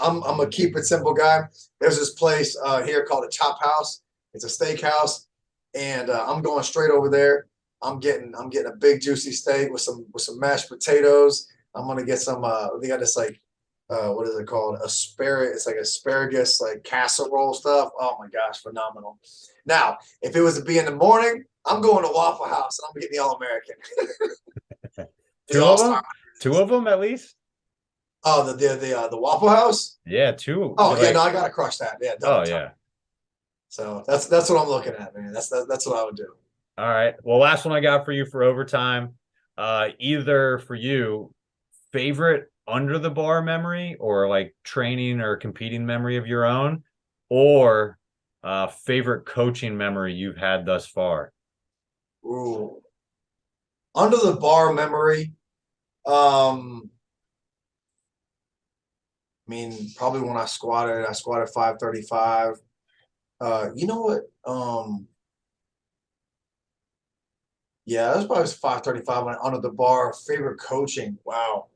a keep it simple guy. There's this place here called a Chop House. It's a steakhouse, and I'm going straight over there. I'm getting a big juicy steak with some mashed potatoes. I'm gonna get some they got this like what is it called? Asparagus. It's like asparagus like casserole stuff. Oh my gosh, phenomenal. Now, if it was to be in the morning, I'm going to Waffle House and I'm getting the All American. The Two All of Star. them? Two of them at least? Oh, the Waffle House. Yeah, two. Oh yeah, no, Like, I gotta crush that. Yeah, oh double time. yeah. So that's what I'm looking at, man. That's what I would do. All right. Well, last one I got for you for overtime. Either for you, favorite under the bar memory or like training or competing memory of your own, or favorite coaching memory you've had thus far. Ooh, under the bar memory. I mean, probably when I squatted 535. You know what? Yeah, that's probably 535 when under the bar. Favorite coaching. Wow.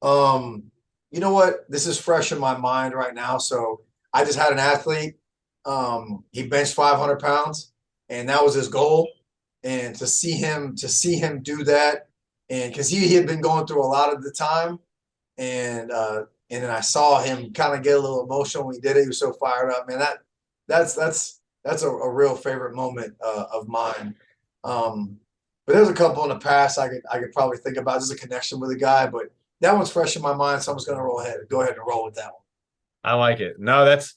Um, you know what? This is fresh in my mind right now. So I just had an athlete. He benched 500 pounds, and that was his goal. And to see him do that, and because he had been going through a lot of the time, and then I saw him kind of get a little emotional when he did it. He was so fired up, man. That's a real favorite moment of mine. But there's a couple in the past I could probably think about just a connection with a guy, but that one's fresh in my mind, so I'm just gonna go ahead and roll with that one. I like it. No, that's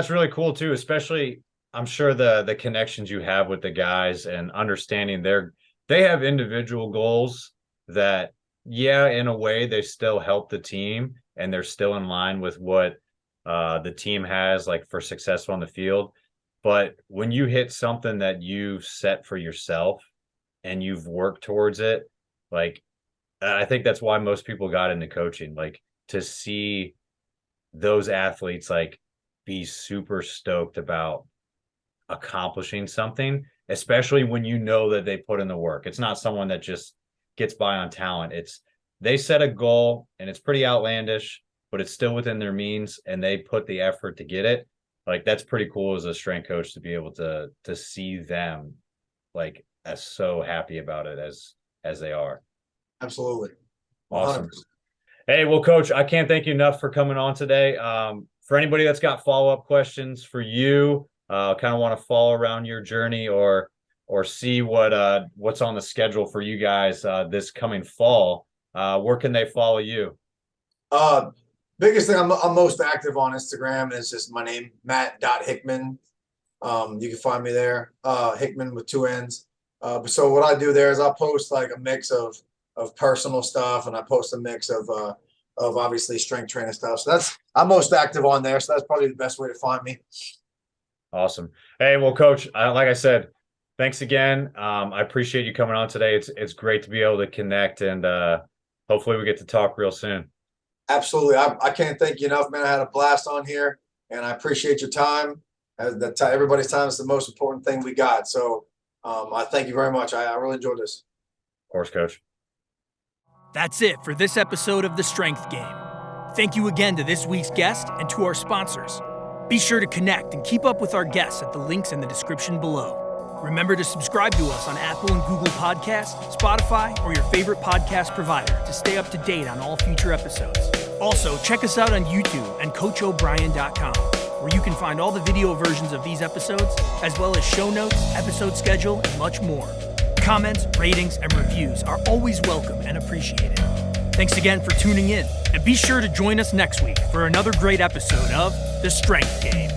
really cool too, especially I'm sure the connections you have with the guys and understanding they have individual goals that yeah, in a way they still help the team and they're still in line with what the team has like for success on the field. But when you hit something that you've set for yourself and you've worked towards it, like I think that's why most people got into coaching, like to see those athletes like be super stoked about accomplishing something, especially when you know that they put in the work. It's not someone that just gets by on talent. It's they set a goal and it's pretty outlandish, but it's still within their means and they put the effort to get it. Like that's pretty cool as a strength coach to be able to see them like as so happy about it as they are. Absolutely, Awesome. 100%. Hey, well, Coach, I can't thank you enough for coming on today. For anybody that's got follow-up questions for you, kind of want to follow around your journey or see what's on the schedule for you guys this coming fall, where can they follow you? Uh, Biggest thing I'm most active on Instagram is just my name, Matt.Hickman. You can find me there, Hickman with 2 N's. So what I do there is I post like a mix of personal stuff, and I post a mix of obviously strength training stuff. So I'm most active on there. So that's probably the best way to find me. Awesome. Hey, well, Coach, like I said, thanks again. I appreciate you coming on today. It's great to be able to connect, and hopefully we get to talk real soon. Absolutely. I can't thank you enough, man. I had a blast on here, and I appreciate your time. Everybody's time is the most important thing we got. So I thank you very much. I really enjoyed this. Of course, Coach. That's it for this episode of The Strength Game. Thank you again to this week's guest and to our sponsors. Be sure to connect and keep up with our guests at the links in the description below. Remember to subscribe to us on Apple and Google Podcasts, Spotify, or your favorite podcast provider to stay up to date on all future episodes. Also, check us out on YouTube and CoachO'Brien.com, where you can find all the video versions of these episodes, as well as show notes, episode schedule, and much more. Comments, ratings, and reviews are always welcome and appreciated. Thanks again for tuning in, and be sure to join us next week for another great episode of The Strength Game.